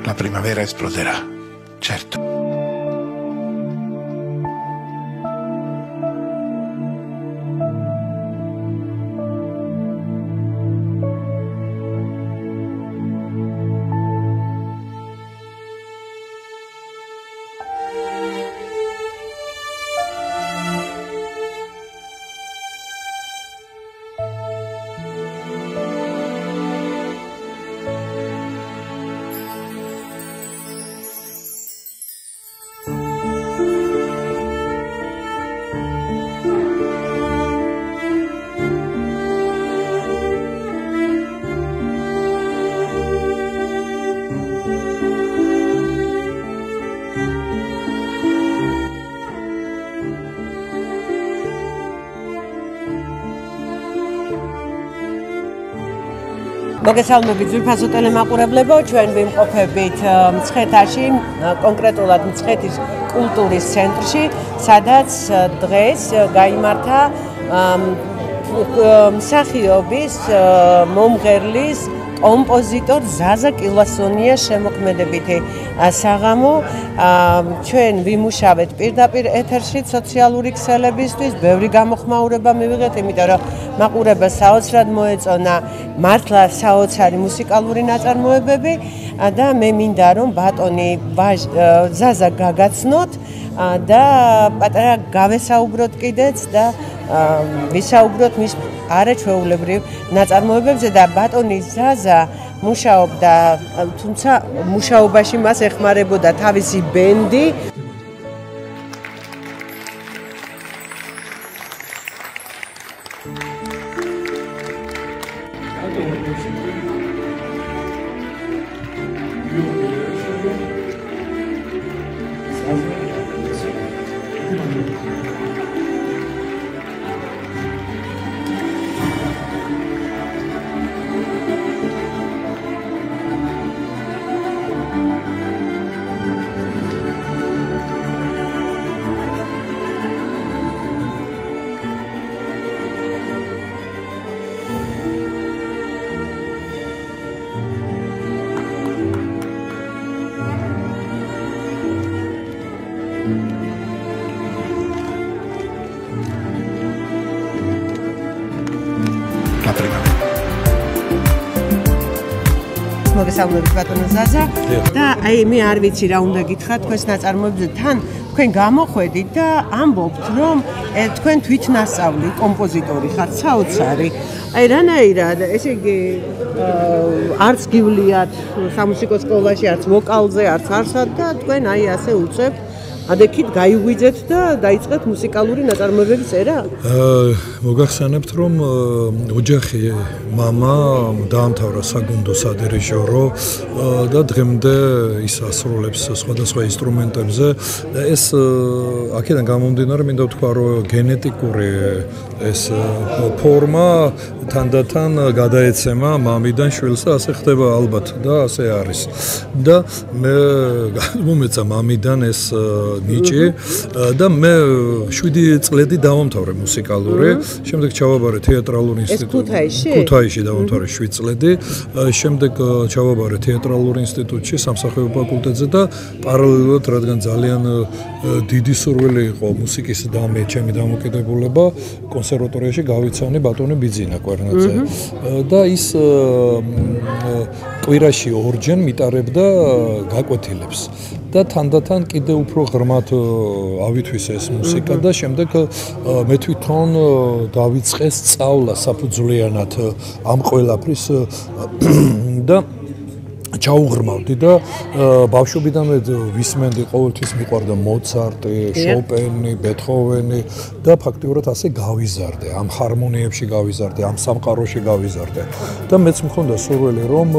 La primavera esploderà, certo. მოგესალმებით ძვირფასო ტელემაყურებლებო, ჩვენ ვიმყოფებით მცხეთაში, კონკრეტულად მცხეთის კულტურის ცენტრში, სადაც დღეს გაიმართა მსახიობის, მომღერლის, კომპოზიტორ ზაზა კილვასონიას შემოქმედებითი საღამო. ჩვენ ვიმუშავეთ პირდაპირ ეთერში სოციალური ქსელებისთვის, ბევრი გამოხმაურება მივიღეთ, იმიტომ რომ მაყურებელს საოცრად მოეწონა მართლა საოცარი მუსიკალური ნაწარმოებები და მე მინდა რომ ბატონი ზაზა გაგაცნოთ და პატარა გავესაუბროთ კიდეც და ვისაუბროთ მის არაჩვეულებრივ ნაწარმოებებზე და ბატონი ზაზა მუშაობდა, თუმცა მუშაობაში მას ეხმარებოდა თავისი ბენდი. მოგესალმებით ბატონო ზაზა და აი მე არ ვიცი რა უნდა გითხრათ თქვენს ნაწარმოებზე თან თქვენ გამოხვედით და ამბობთ რომ თქვენ თვითნასწავლი კომპოზიტორი ხართ საოცარი აი რანაირად ესე იგი არც გივლიათ სამუსიკო სკოლაში არც ვოკალზე არც არსად და თქვენ აი ასე უწევთ ადექით გაიგვიძეთ და დაიწყეთ მუსიკალური ნაწარმოებების წერა? მოგახსენებთ რომ ოჯახი მამა დაამთავრა საგუნდო სადირიჟორო და დღემდე ის ასრულებს სხვადასხვა ინსტრუმენტებზე და ეს აქედან გამომდინარე მინდა ვთქვა რომ გენეტიკური ეს ფორმა თანდათან გადაეცემა მამიდან შვილს და ასე ხდება ალბათ და ასე არის და მე მომეცა მამიდან ეს ნიჭი და მე 7 წლები დავამთავრე მუსიკალური, შემდეგ ჩავაბარე თეატრალური ინსტიტუტში. ქუთაისში დავამთავრე 7 წლები, შემდეგ ჩავაბარე თეატრალურ ინსტიტუტში, სამსახიობო ფაკულტეტზე და პარალელურად, რადგან ძალიან დიდი სურვილი იყო მუსიკის და მე ჩემი დამოკიდებულება, კონსერვატორიაში გავიცანე ბატონი ბიძინა კვერნაძე და ის კვირაში ორჯერ მიტარებდა გაკვეთილებს. და თანდათან კიდე უფრო ღრმად ავითვისე ეს მუსიკა და შემდეგ მე თვითონ დავიწყე სწავლა საფუძვლიანად ამ ყველაფრის და ჩაუღრმავდი და ბავშვობიდანვე ვისმენდი ყოველთვის მიყვარდა მოცარტი, შოპენი, ბეთჰოვენი და ფაქტიურად ასე გავიზარდე, ამ ჰარმონიებში გავიზარდე, ამ სამყაროში გავიზარდე და მეც მქონდა სურვილი რომ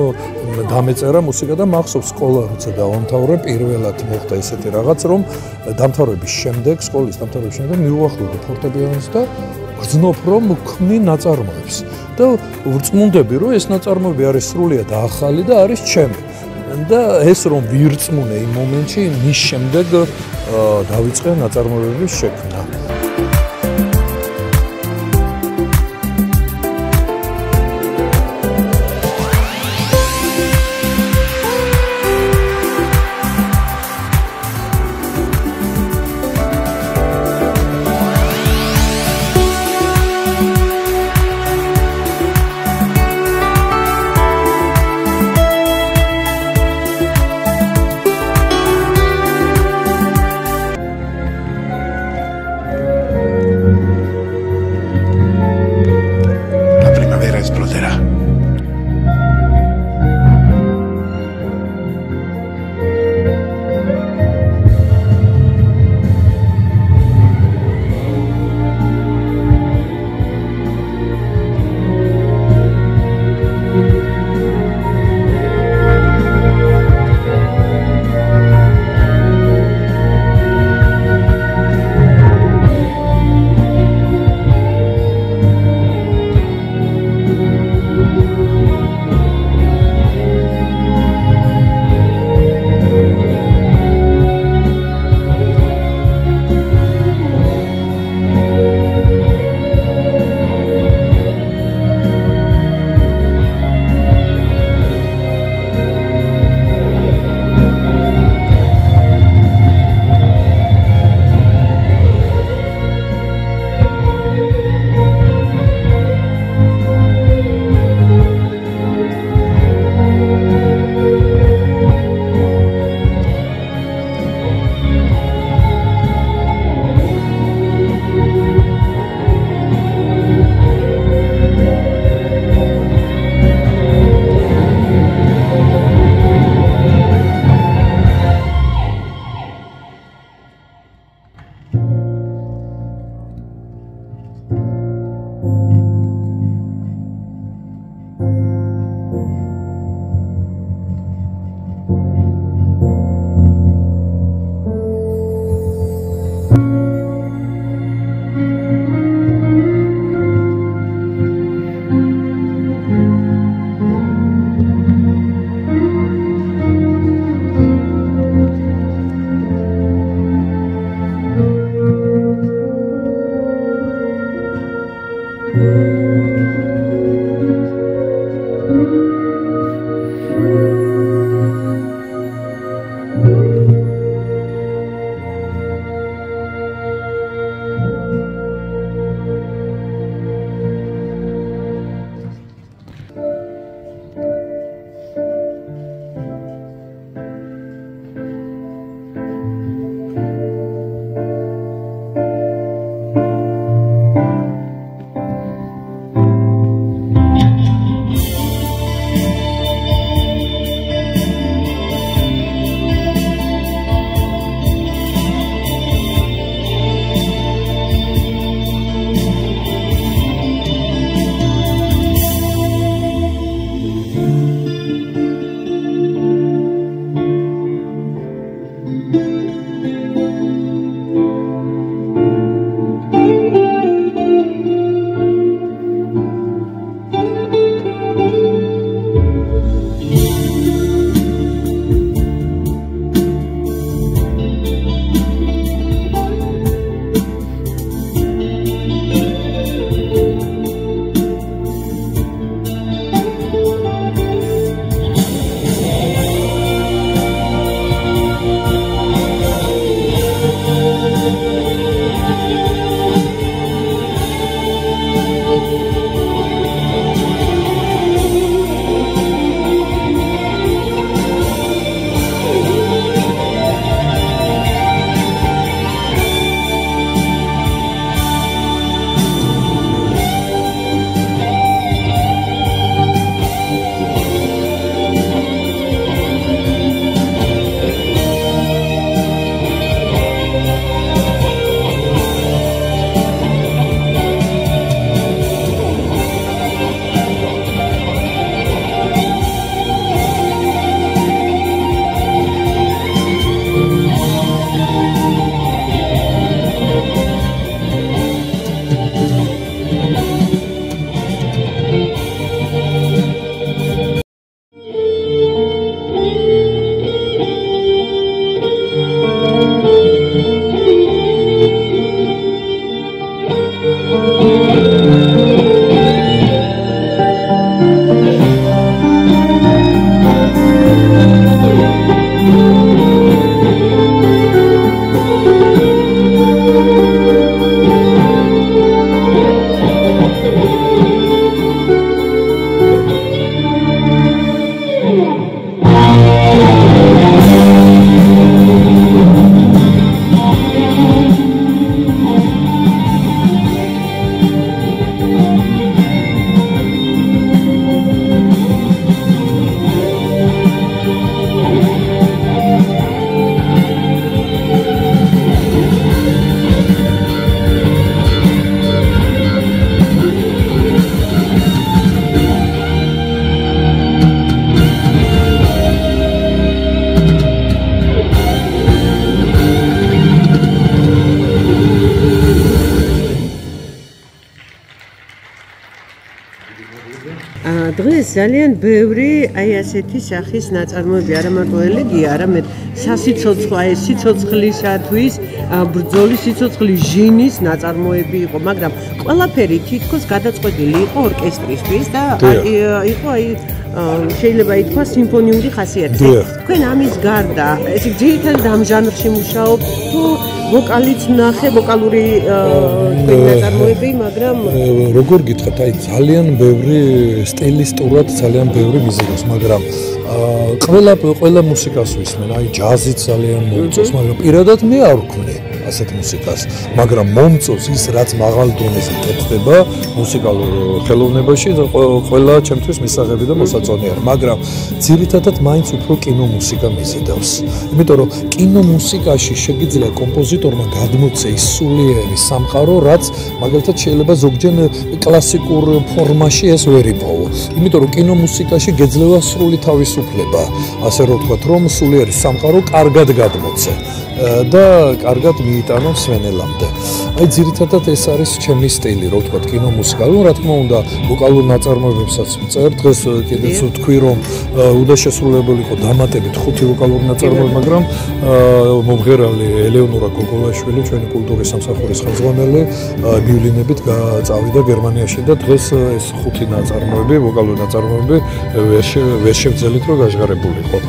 დამეწერა მუსიკა და მახსოვს სკოლა როცა დავამთავრე, პირველად მოხდა ესეთი რაღაც რომ დამთავრების შემდეგ, სკოლის დამთავრების შემდეგ მივუახლოვდი ფორტეპიანოს და გრძნობ რომ ვქმნი ნაწარმოებს და ვწმუნდები რომ ეს ნაწარმოები არის სრულიად ახალი და არის ჩემი და ეს რომ ვირწმუნე იმ მომენტში მის შემდეგ დავიწყე ნაწარმოებების შექმნა. დღეს ძალიან ბევრი აი ასეთი სახის ნაწარმოები არა მარტო ელეგია, არამედ სასიცოცხლო, აი სიცოცხლისათვის ბრძოლის სიცოცხლის ჟინის ნაწარმოები იყო, მაგრამ ყველაფერი თითქოს გადაწყვეტილი იყო ორკესტრისთვის და იყო აი შეიძლება ითქვას სიმფონიური ხასიათი. თქვენ ამის გარდა, ესე ძირითადად ამ ჟანრში მუშაობთ თუ ვოკალიც ნახე, ვოკალური ნაწარმოები, მაგრამ როგორ გითხრათ, აი ძალიან ბევრი სტილისტურად ძალიან ბევრი მიზიდავს, მაგრამ ყველა მუსიკას ვისმენ, აი ჯაზიც ძალიან მომწონს, მაგრამ პირადად მე არ ვქმნი ასეთ მუსიკას, მაგრამ მომწონს ის რაც მაღალ დონეზე კეთდება მუსიკალურ ხელოვნებაში, ყველა ჩემთვის მისაღები და მოსაწონია, მაგრამ ძირითადად მაინც უფრო კინომუსიკა მიზიდავს. იმიტომ რომ კინომუსიკაში შეგიძლია კომპოზიტორმა გადმოწე ის სულიერი სამყარო, რაც მაგალითად შეიძლება ზოგჯერ კლასიკურ ფორმაში ეს ვერ იპოვო. იმიტომ რომ კინომუსიკაში გეძლევა სრული თავისუფლება, ასე რომ ვთქვათ, რომ სულიერი სამყარო კარგად გადმოწე. და კარგად მიიტანონ სვენელამდე. აი ძირითადად ეს არის ჩემი სტილი, რო ვთქვათ, კინომუსიკა. Ну, რა თქმა უნდა, ვოკალურ ნაწარმოებებსაც ვწერ. დღეს კიდეც ვთქვი, რომ უნდა შესრულებული იყო დამატებით 5 ვოკალური ნაწარმოები, მაგრამ მომღერალი ელეონორა გოგოლაშვილი, ჩვენი კულტურის სამსახურის ხელმძღვანელი, მივლინებით წავიდა გერმანიაში და დღეს ეს 5 ნაწარმოები, ვოკალური ნაწარმოები ვერ შევძელით, რომ გაჟღერებულიყო.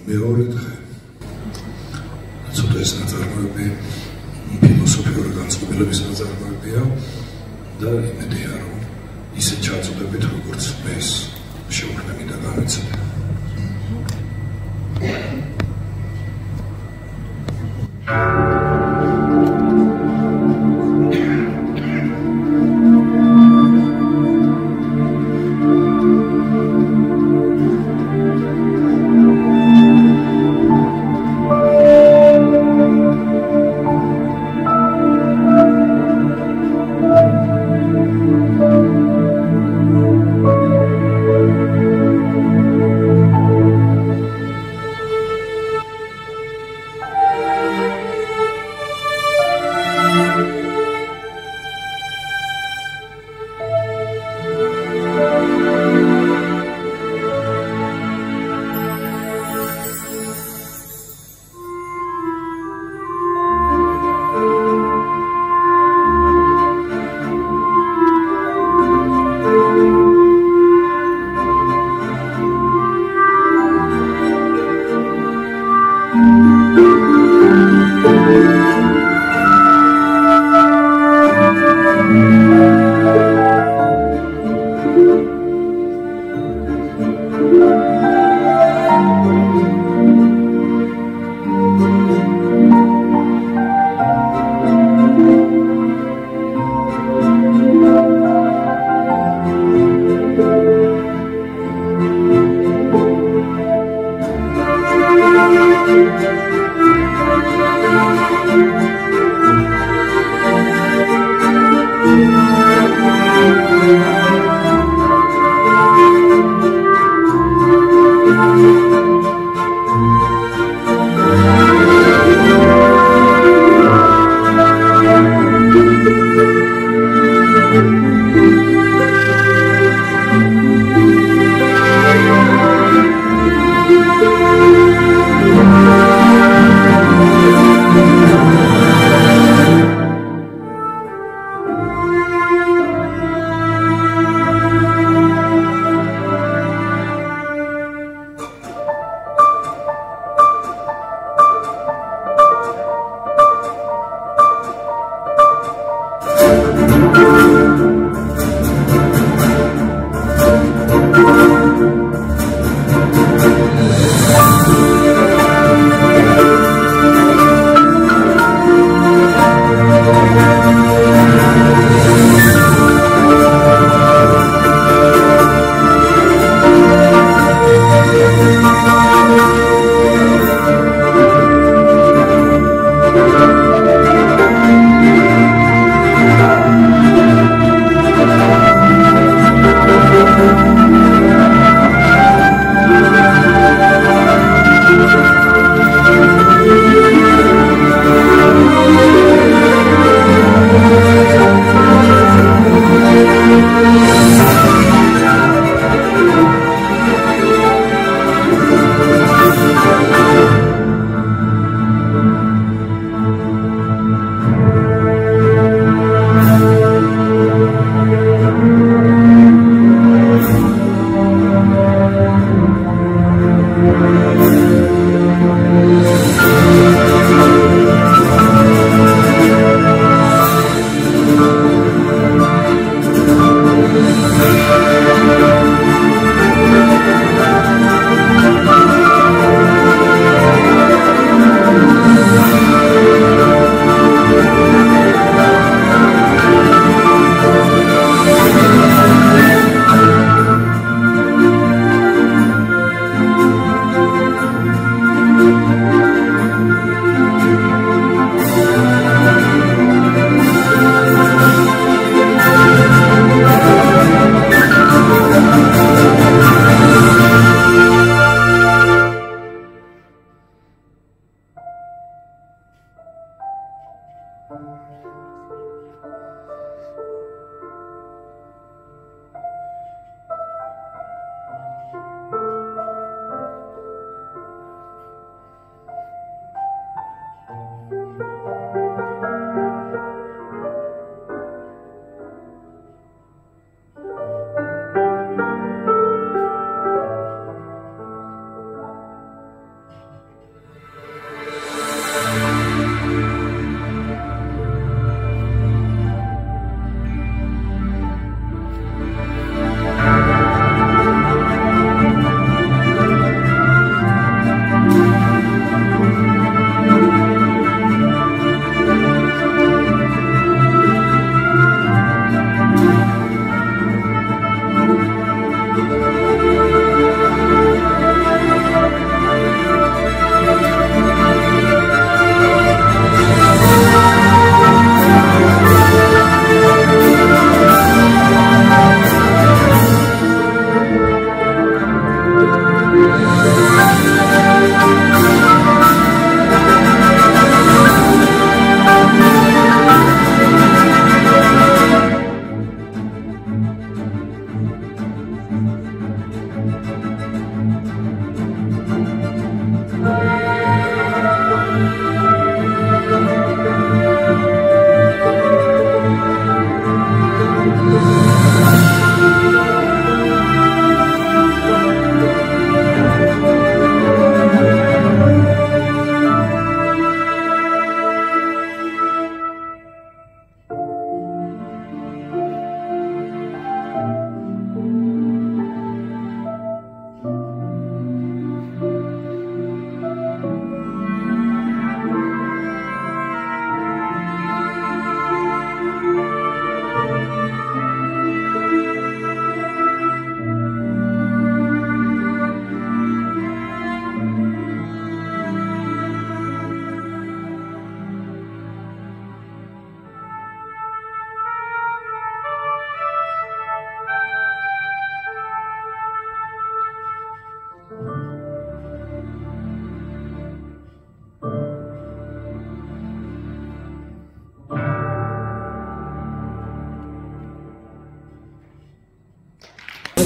მეორე დღე ცოტა ეს ნაწარმოები ფილოსოფიური განწყობილების ნაწარმოებია და იმედია რომ ისე ჩაწოდებით როგორც ეს შეუქმნები და განეცემა.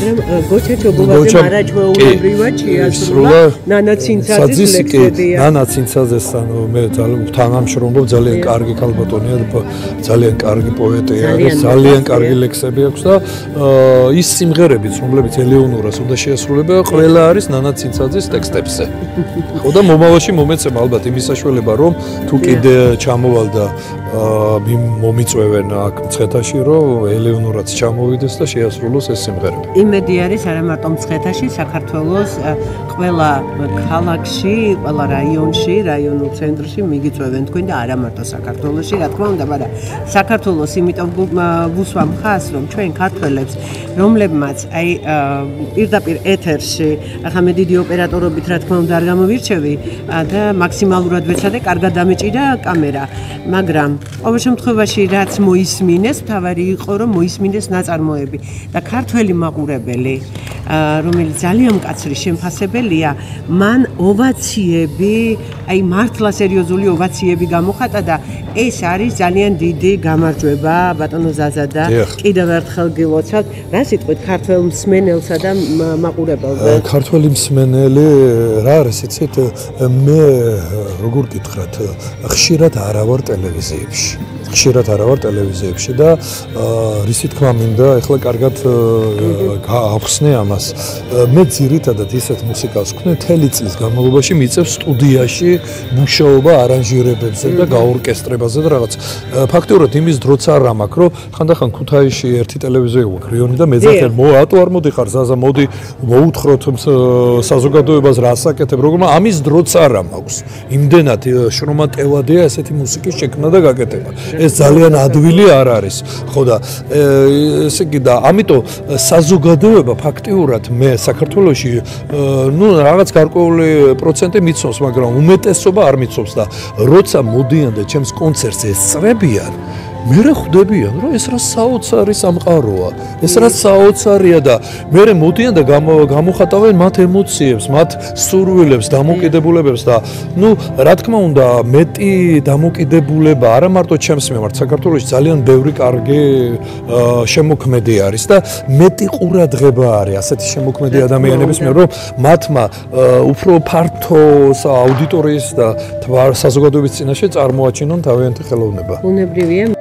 მაგრამ გოჩა ჩობოვაძე მარაჩვეულებრივად შეასრულა ნანა ცინცაძის ლექსებია. ნანა ცინცაძესთან მე ძალიან თანამშრომლობ, ძალიან კარგი ქალბატონია, ძალიან კარგი პოეტია, ძალიან კარგი ლექსები აქვს და ის სიმღერებიც, რომლებიც ელეონორას უნდა შეასრულება, ყველა არის ნანა ცინცაძის ტექსტებზე. ხო და მომავალში მომეცემ ალბათ იმის საშუალება, რომ თუ კიდე ჩამოვალდა მომიწვევენ აქ მცხეთაში, რომ ელეონორაც ჩამოვიდეს და შეასრულოს ეს სიმღერები. იმედი არის არა მარტო მცხეთაში, საქართველოს ყველა ქალაქში, ყველა რაიონში, რაიონულ ცენტრში მიგიწვევენ თქვენ და არა მარტო საქართველოში, რა თქმა უნდა, მაგრამ საქართველოს იმიტომ ვუსვამ ხას, რომ ჩვენ ქართველებს, რომლებმაც აი პირდაპირ ეთერში, ახლა მე დიდი ოპერატორობით რა თქმა უნდა არ გამოვირჩევი და მაქსიმალურად ვეცადე, კარგად დამეჭირა კამერა, მაგრამ ყოველ შემთხვევაში რაც მოისმინეს, თავარი იყო რომ მოისმინეს ნაწარმოები და ქართველი მაყურებელი, რომელიც ძალიან მკაცრი შემფასებელია, მან ოვაციები, აი მართლა სერიოზული ოვაციები გამოხატა და ეს არის ძალიან დიდი გამარჯვება ბატონო ზაზა და კიდევ ერთხელ გილოცავთ, რა სიტყვით ქართველ მსმენელსა და მაყურებელზე. ქართველი მსმენელი რა არის, იცით, მე როგორ გითხრათ, ხშირად არა ვარ ტელევიზიებში. ხშირად არა ვარ ტელევიზიებში და რისი თქმა მინდა, ეხლა კარგად გავხსნე ამას. მე ძირითადად ისეთ მუსიკას ვქნე, მთელი წლის განმავლობაში მიწევ სტუდიაში მუშაობა არანჟირებებზე და გაორკესტრებაზე და რაღაც. ფაქტიურად იმის დროც არ მაქვს, რომ ხანდახან ქუთაისში ერთი ტელევიზია გვაქვს რიონი და მეძახენ, ატო არ მოდიხარ ზაზა, მოდი მოუთხროთ საზოგადოებას რა ასაკეთებ, როგორ ამის დროც არ მაქვს. იმდენად შრომატევადია ესეთი მუსიკის შექმნა და გაკეთება. ეს ძალიან ადვილი არ არის. ხო და ესე იგი და ამიტომ საზოგადოება ფაქტიურად მე საქართველოში ნუ რაღაც გარკვეული პროცენტი მიცნობს, მაგრამ უმეტესობა არ მიცნობს და როცა მოდიან და ჩემს კონცერტს ესწრებიან, მე ხვდებიან, რომ ეს რა საოცარი სამყაროა, ეს რა საოცარია და მე მოდიან და გამოხატავენ მათ ემოციებს, მათ სურვილებს, დამოკიდებულებებს და ნუ რა თქმა უნდა, მეტი დამოკიდებულება არა მარტო ჩემს მიმართ, საქართველოში ძალიან ბევრი კარგი შემოქმედი არის და მეტი ყურადღება არის ასეთი შემოქმედი ადამიანების მიერ, რომ მათმა უფრო ფართო აუდიტორიის და საზოგადოების წინაშე წარმოაჩინონ თავიანთი ხელოვნება. უნებრივია.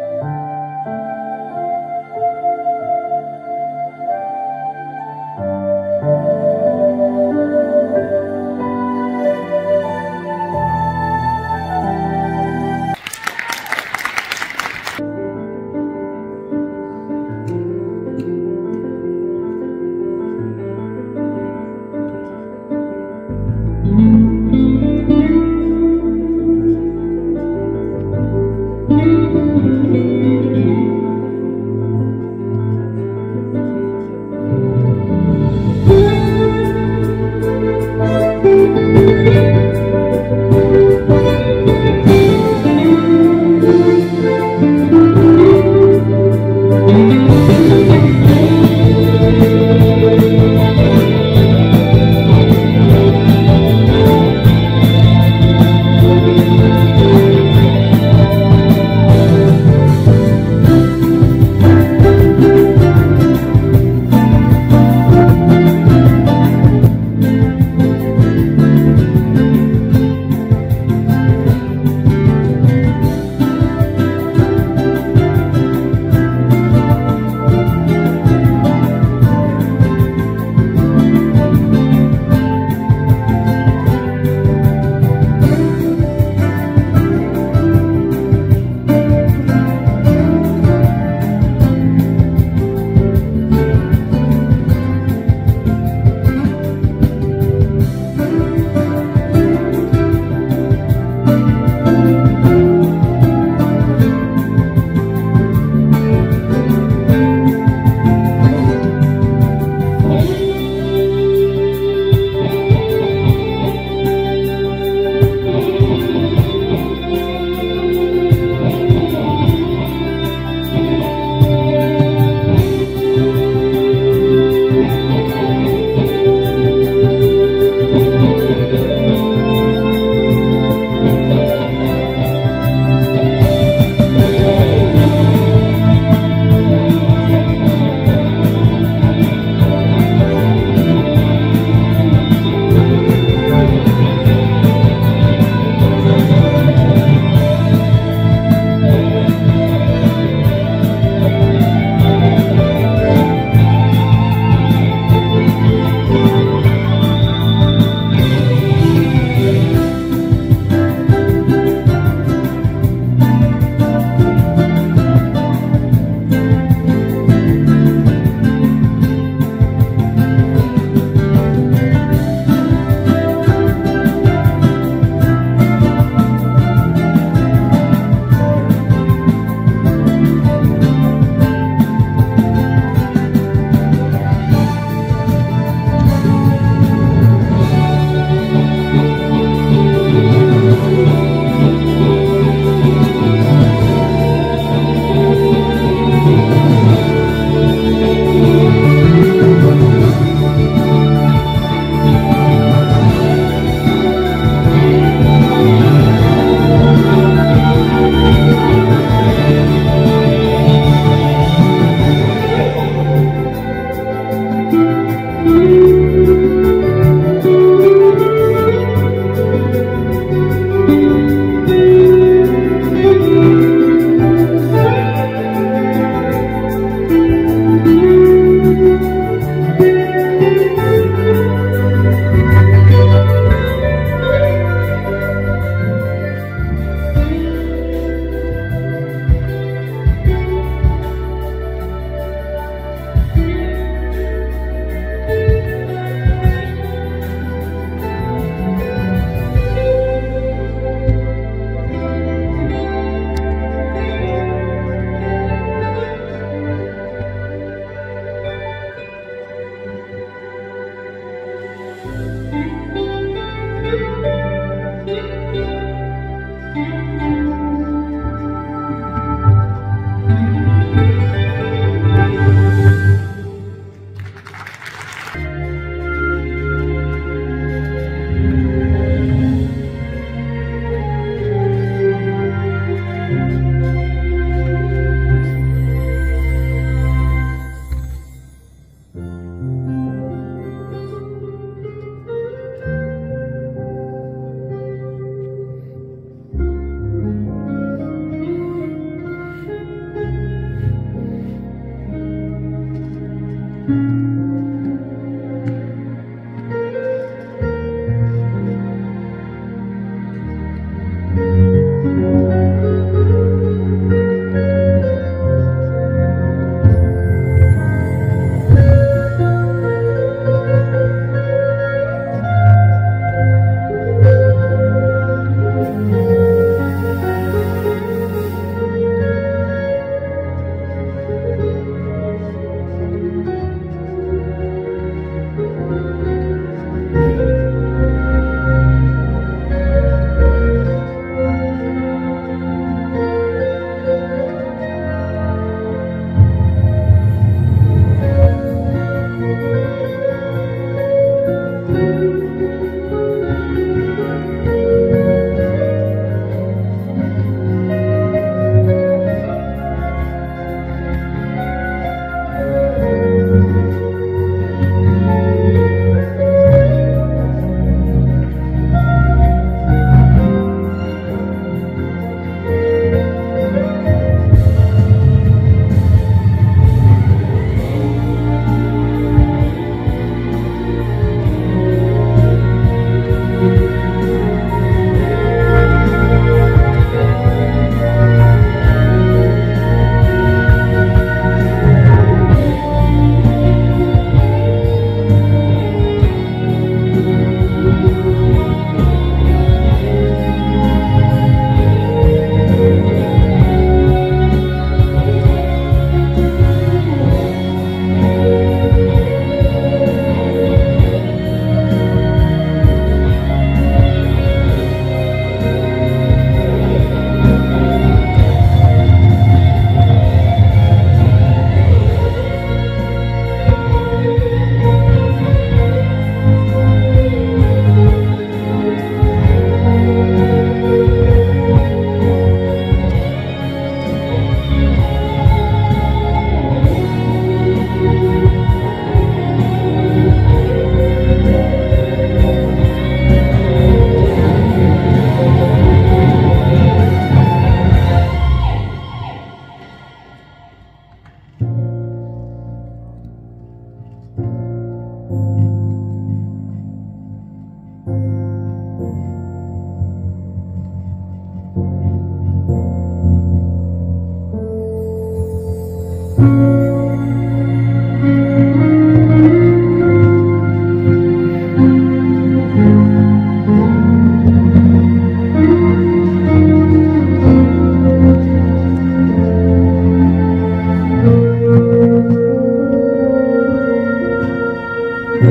მე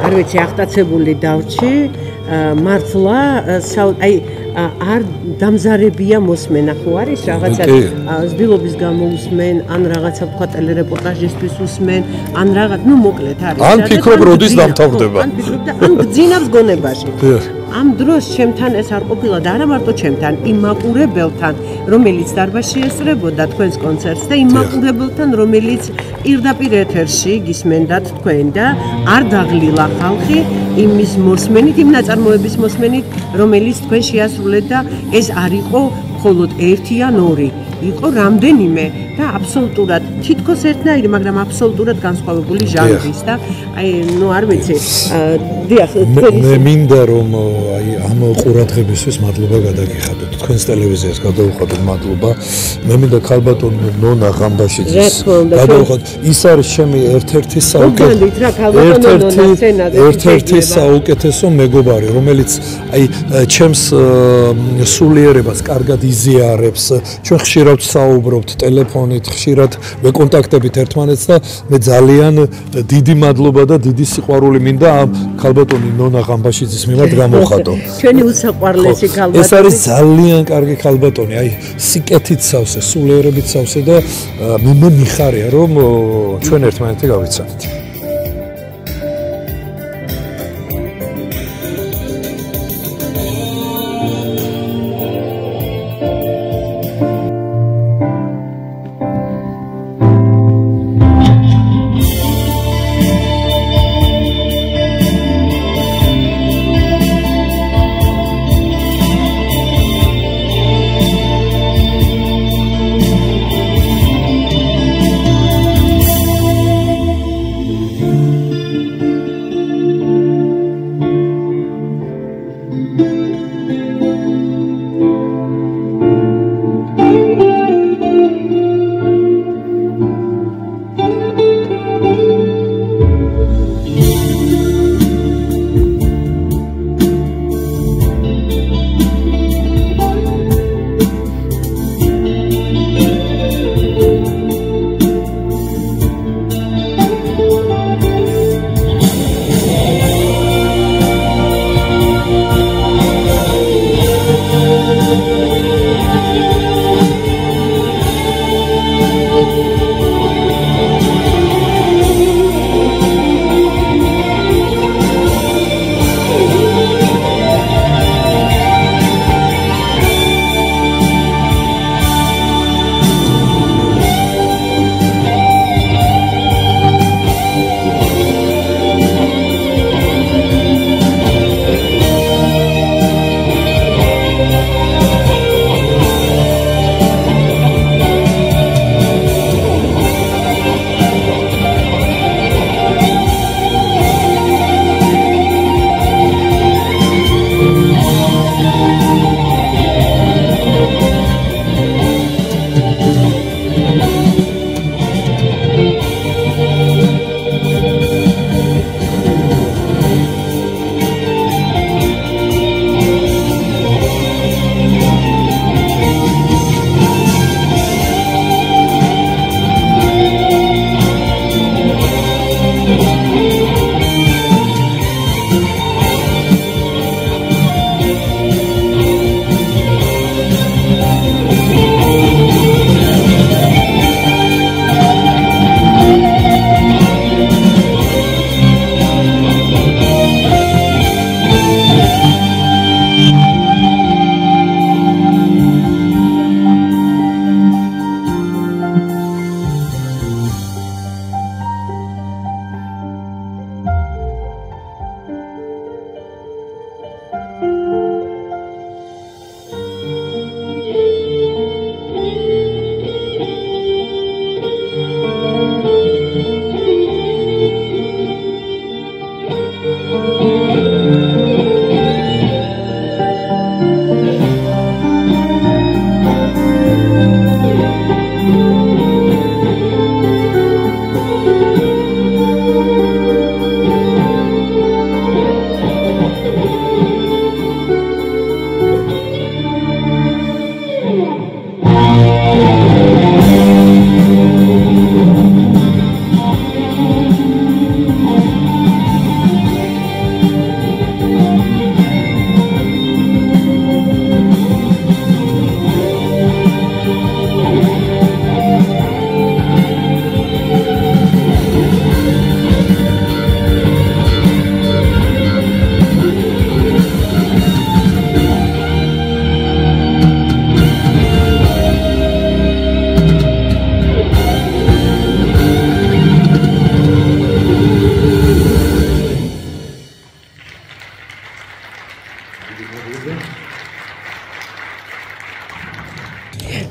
არ ვიცი აღტაცებული დავრჩი მართლა აი არ დამზარებია მოსმენა ხო არის რაღაცა ზდილობის გამო უსმენ ან რაღაცა თქვა ტელერეპორტაჟისთვის უსმენ ან რაღაც ნუ მოკლედ არის ან ფიქრობ როდის დამთავრდება ან ფიქრობ და ან გძინავს გონებაში ამ დროს ჩემთან ეს არ ყოფილა და არა მარტო ჩემთან იმ მაყურებელთან რომელიც დარბაზში ესწრებოდა თქვენს კონცერტს და იმ მაყურებელთან რომელიც პირდაპირ ეთერში გისმენდათ თქვენ და არ დაღლილა ხალხი იმის მოსმენით იმ ნაწარმოების მოსმენით რომელიც თქვენ შეასრულეთ და ეს არ იყო მხოლოდ ერთი ან ორი იყო რამდენიმე და აბსოლუტურად თითქოს ერთნაირი მაგრამ აბსოლუტურად განსხვავებული ჟანრის და აი ნუ არ ვიცი დიახ მე მინდა რომ აი ამ ყურადღებისთვის მადლობა გადაგიხადოთ თქვენს ტელევიზიას გადაუხადოთ მადლობა მე მინდა ქალბატონ ნონა ღამბაშიძის გადაუხადოთ ის არის ჩემი ერთ-ერთი საუკეთესო მეგობარი რომელიც აი ჩემს სულიერებას კარგად იზიარებს ჩვენ ხშირად საუბრობთ ტელეფონით ხშირად ვეკონტაქტებით ერთმანეთს და მე ძალიან დიდი მადლობა და დიდი სიყვარული მინდა ამ ქალბატონი ნონა ღამბაშიძის მიმართ გამოხატო ჩვენი უსაყვარლესი ქალბატონი ეს არის ძალიან კარგი ქალბატონი აი სიკეთით სავსე სულიერებით სავსე და მე მიხარია რომ ჩვენ ერთმანეთი გავიცანით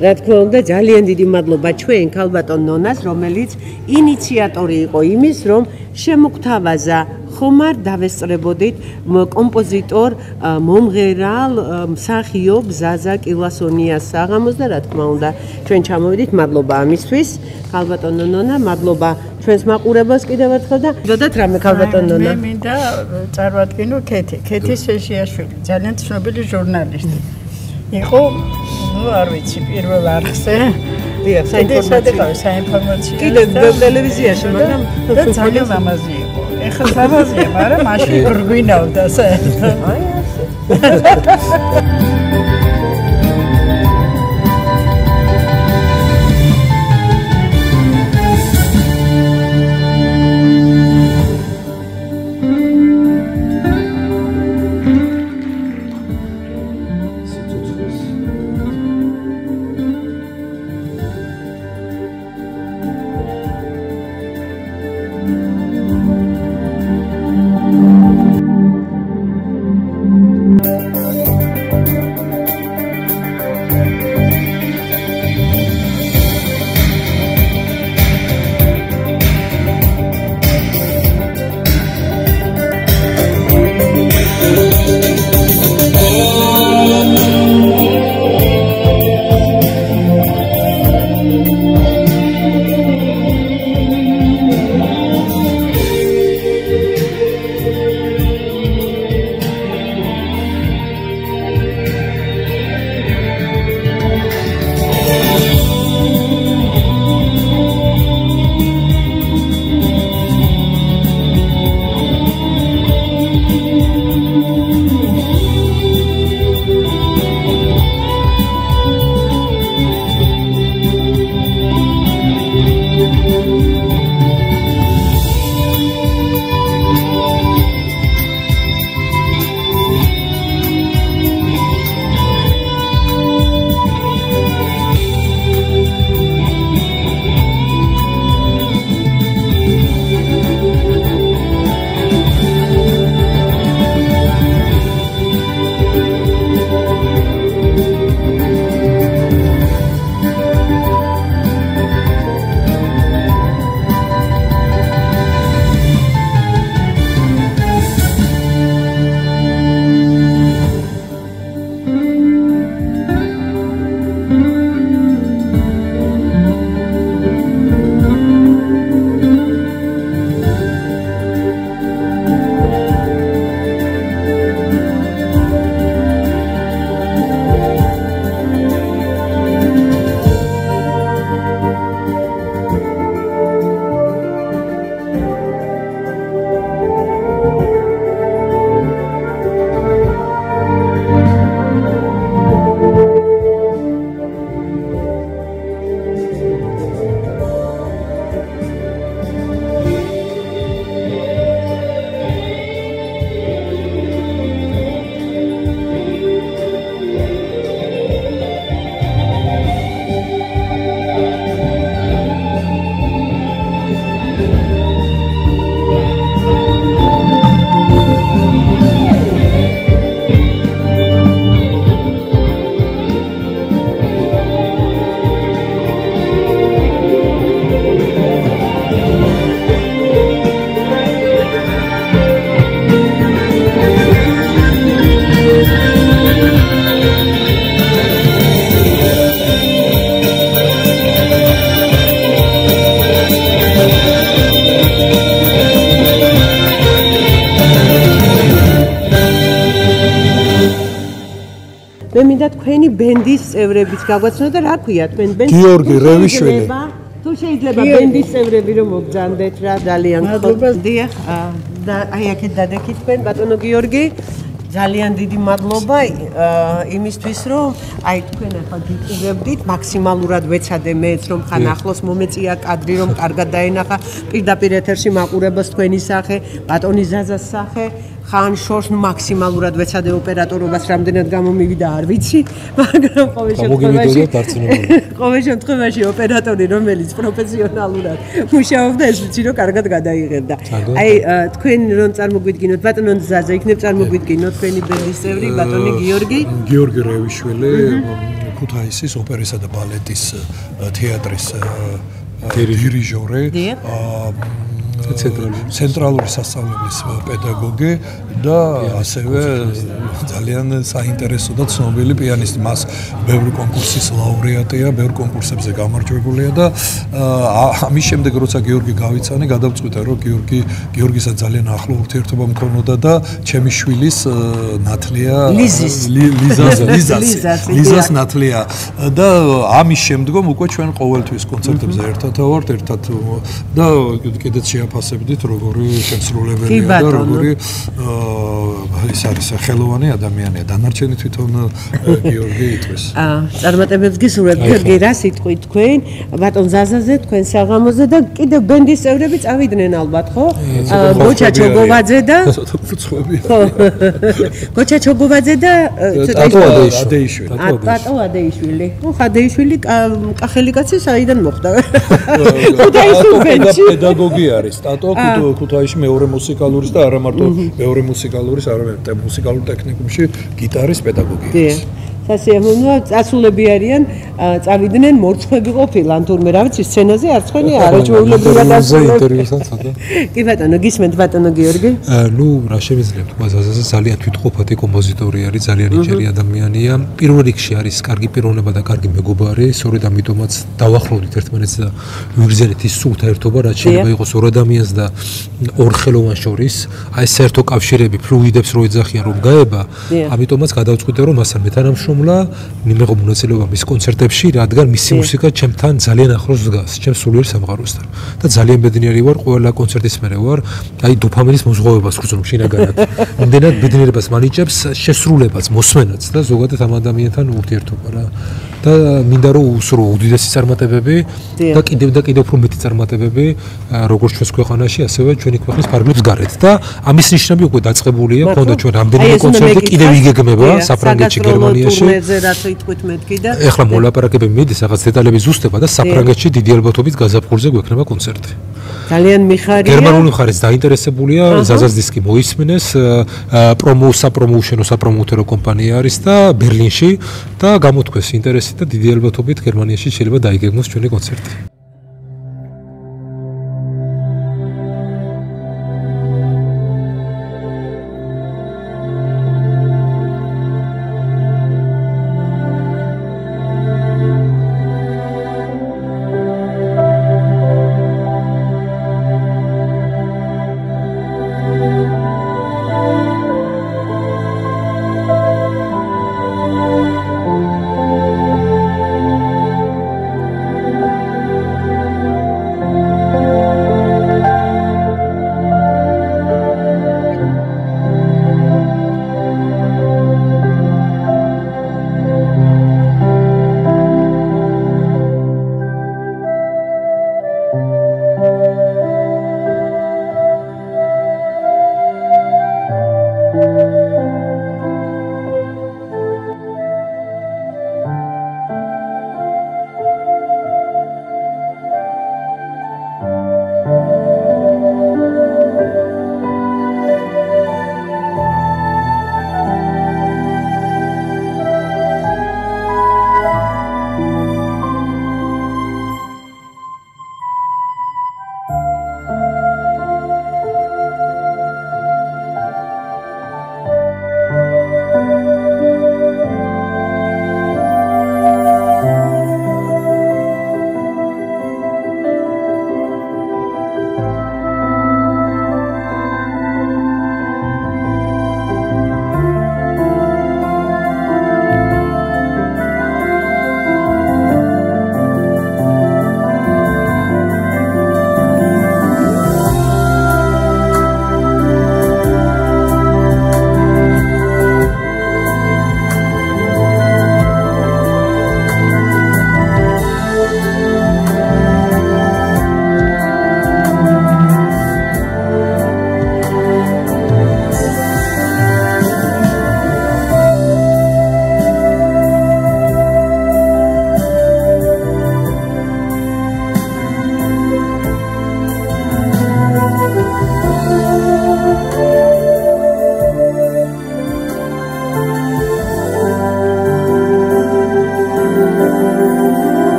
რა თქმა უნდა, ძალიან დიდი მადლობა ჩვენ ქალბატონ ნონას, რომელიც ინიციატორი იყო იმის, რომ შემოგთავაზა ხომარ დავესწრებოდით კომპოზიტორ, მომღერალ, მსახიობ ზაზა კილასონიას საღამოს და რა თქმა უნდა, ჩვენ ჩამოვიდით, მადლობა ამისთვის. ქალბატონ ნონა, მადლობა ჩვენს მაყურებელს კიდევ ერთხელ და დოდათ რამე ქალბატონ ნონა. მე მინდა წარვადგინო ქეთი შეშიაშვილი, ძალიან ცნობილი ჟურნალისტი. იყო, არ ვიცი, პირველ არხზე. დიახ, საინფორმაციო. კიდევ ტელევიზიაში, მაგრამ და ძალიან ლამაზი იყო. ეხლა ლამაზია, მაგრამ მაშინ რგვინავდა საერთოდ. აი ასე. მე მინდა თქვენი ბენდის წევრებიც გაგვაცნოთ და რა ქვია თქვენ ბენდის გიორგი რევიშვილი თუ შეიძლება ბენდის წევრები რომ მოგძანდეთ რა ძალიან მადლობა დიახ და აი აქეთ დადექით თქვენ ბატონო გიორგი ძალიან დიდი მადლობა იმისთვის რომ აი თქვენ ახლა გიყურებდით მაქსიმალურად ვეცადე მეც რომ ხან ახლოს მომეწია კადრი რომ კარგად დაენახა პირდაპირ ეთერში მაყურებელს თქვენი სახე ბატონი ზაზას სახე ხან შორს მაქსიმალურად ვეცადე ოპერატორობას რამდენად გამომივიდა არ ვიცი, მაგრამ ყოველ შემთხვევაში ოპერატორი რომელიც პროფესიონალურად მუშაობდა ეს ვიცი რომ კარგად გადაიღებდა. აი თქვენ რომ წარმოგვიდგინოთ ბატონო ზაზა იქნებ წარმოგვიდგინოთ თქვენი ბენდის წევრი ბატონი გიორგი რევიშვილი ქუთაისის ოპერისა და ბალეტის თეატრის დირიჟორი ცენტრალური სასწავლებლის პედაგოგი და ასევე ძალიან საინტერესო და ცნობილი პიანისტი. მას ბევრი კონკურსის ლაურეატია, ბევრ კონკურსებზე გამარჯვებულია და ამის შემდეგ როცა გიორგი გავიცანი, გადავწყვიტე რომ გიორგისაც ძალიან ახლო ურთიერთობა მქონოდა და ჩემი შვილის ნათლია ლიზას ნათლია და ამის შემდგომ უკვე ჩვენ ყოველთვის კონცერტებზე ერთად ვართ, ერთად და კიდეც შეაფასებდით როგორი შემსრულებელია და როგორი ის არის ხელოვანი ადამიანია. დანარჩენი თვითონ გიორგი იტყვის. წარმატებებს გისურვებთ გიორგი, რა სიტყვით თქვენ ბატონ ზაზაზე, თქვენ საღამოზე და კიდევ ბენდის წევრები წავიდნენ ალბათ, ხო? გოჩა ჩოგოვაძე და გოჩა ჩოგოვაძე და ტატო ადეიშვილი. ადეიშვილი კახელი კაცი საიდან მოხდა? პედაგოგი არის. ტატო ქუთაისში მეორე მუსიკალურის და არა მარტო მეორე მუსიკალურის, არამედ მუსიკალურ ტექნიკუმში გიტარის პედაგოგი. სასიამოვნოა, წასულები არიან, წავიდნენ მორცხვები ყოფილან თურმე რა ვიცი სცენაზე არც ხვენი არაჩვეულებრივად ინტერვიუსაც ცოტა. კი ბატონო, გისმენთ ბატონო გიორგი? ნუ რა შემიძლია თქვა ზაზაზე ძალიან თვითყოფადი კომპოზიტორი არის, ძალიან იჭერი ადამიანია. პირველ რიგში არის კარგი პიროვნება და კარგი მეგობარი, სწორედ ამიტომაც დავახლოვდით ერთმანეთს და ვიგრძელეთ ის სულთა ერთობა, რაც შეიძლება იყოს ორ ადამიანს და ორ ხელოვანს შორის. აი საერთო კავშირები ფლუიდებს რო ეძახიან რომ გაება, ამიტომაც გადავწყვიტე რომ მასთან მეთანამშრომლობ მიმეღო მონაწილეობა მის კონცერტებში, რადგან მისი მუსიკა ჩემთან ძალიან ახლოს დგას, ჩემს სულიერ სამყაროსთან. და ძალიან ბედნიერი ვარ, ყველა კონცერტის მერე ვარ, აი დოფამინის მოზღოვებას ვგრძნობ შინაგანად. იმდენად ბედნიერებას მანიჭებს შესრულებას, მოსმენაც და ზოგადად ამ ადამიანთან ურთიერთობა რა. და მინდა რომ უსრო უდიდესი წარმატებები და კიდევ უფრო მეტი წარმატებები როგორც ჩვენს ქვეყანაში, ასევე ჩვენი ქვეყნის ფარგლებს გარეთ. და ამის ნიშნები უკვე დაწყებულია, ქონდა ჩვენ რამდენიმე კონცერტი კიდევ იგეგმება საფრანგეთში, გერმანიაში. ეხლა მოლაპარაკებები მიდის, რაღაც დეტალები ზუსტება და საფრანგეთში დიდი ალბათობით გაზაფხულზე გვექნება კონცერტი. ძალიან მიხარია. გერმანული მხარეს დაინტერესებულია, ზაზას დისკი მოისმინეს, საპრომოუშენო კომპანია არის და ბერლინში და გამოთქვეს ინტერესი და დიდი ალბათობით გერმანიაში შეიძლება დაიგეგმოს ჩვენი კონცერტი.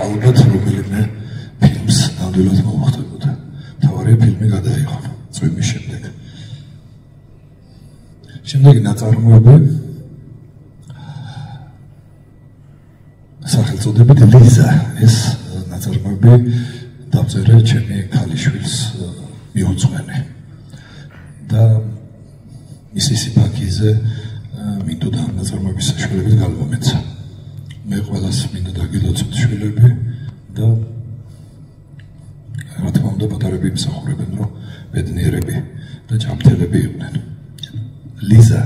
ალბათ რომელიმე ფილმს ნამდვილად მოუხდებოდა. მთავარია ფილმი გადაიღო წვიმის შემდეგ. შემდეგი ნაწარმოები სახელწოდებით ლიზა. ეს ნაწარმოები დავწერე ჩემი ქალიშვილს მიუძღვენე და მისი სიფაქიზე მინდოდა ამ ნაწარმოების საშუალებით გავამეცა. მე ყველას მინდა დაგილოცოთ შვილები და რა თქმა უნდა პატარები იმსახურებენ, რომ ბედნიერები და ჯანმრთელები იყვნენ. ლიზა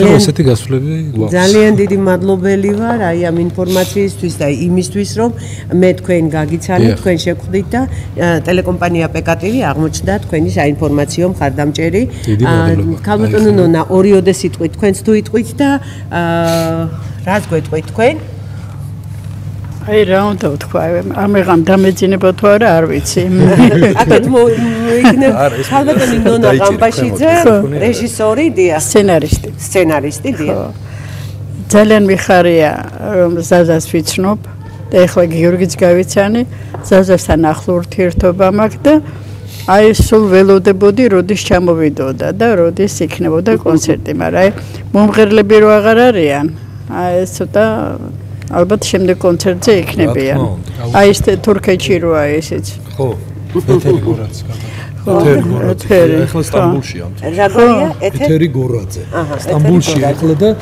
ისევ ესეთი გასვლები გვაქვს. ძალიან დიდი მადლობელი ვარ აი ამ ინფორმაციისთვის და იმისთვის რომ მე თქვენ გაგიცანით, თქვენ შეგხვდით და ტელეკომპანია PKTV აღმოჩნდა თქვენი საინფორმაციო მხარდამჭერი. ქალბატონო ნონა, ორიოდე სიტყვით თქვენც თუ იტყვით და რას გვეტყვით თქვენ? აი რა უნდა ვთქვა, ამეღამ დამეძინება თუ არა არ ვიცი. აკეთ მოიგნებ ქალბატონი ნონა ყამბაშიძე, რეჟისორი დია, სცენარისტი დია. ძალიან მიხარია რომ ზაზას ვიცნობ და ეხლა გიორგიც გავიცანი, ზაზასთან ახლო ურთიერთობა მაქვს და აი სულ ველოდებოდი როდის ჩამოვიდოდა და როდის იქნებოდა კონცერტი, მაგრამ აი მომღერლები რო აღარ არიან, აი ცოტა ალბათ შემდეგ კონცერტზე იქნებიან. აი ეს თურქეთში როა ესეც. ხო, ეთერი გორაძე. ეთერი ახლა სტამბულშია. რაგორია ეთერი გორაძე. სტამბულში ახლა და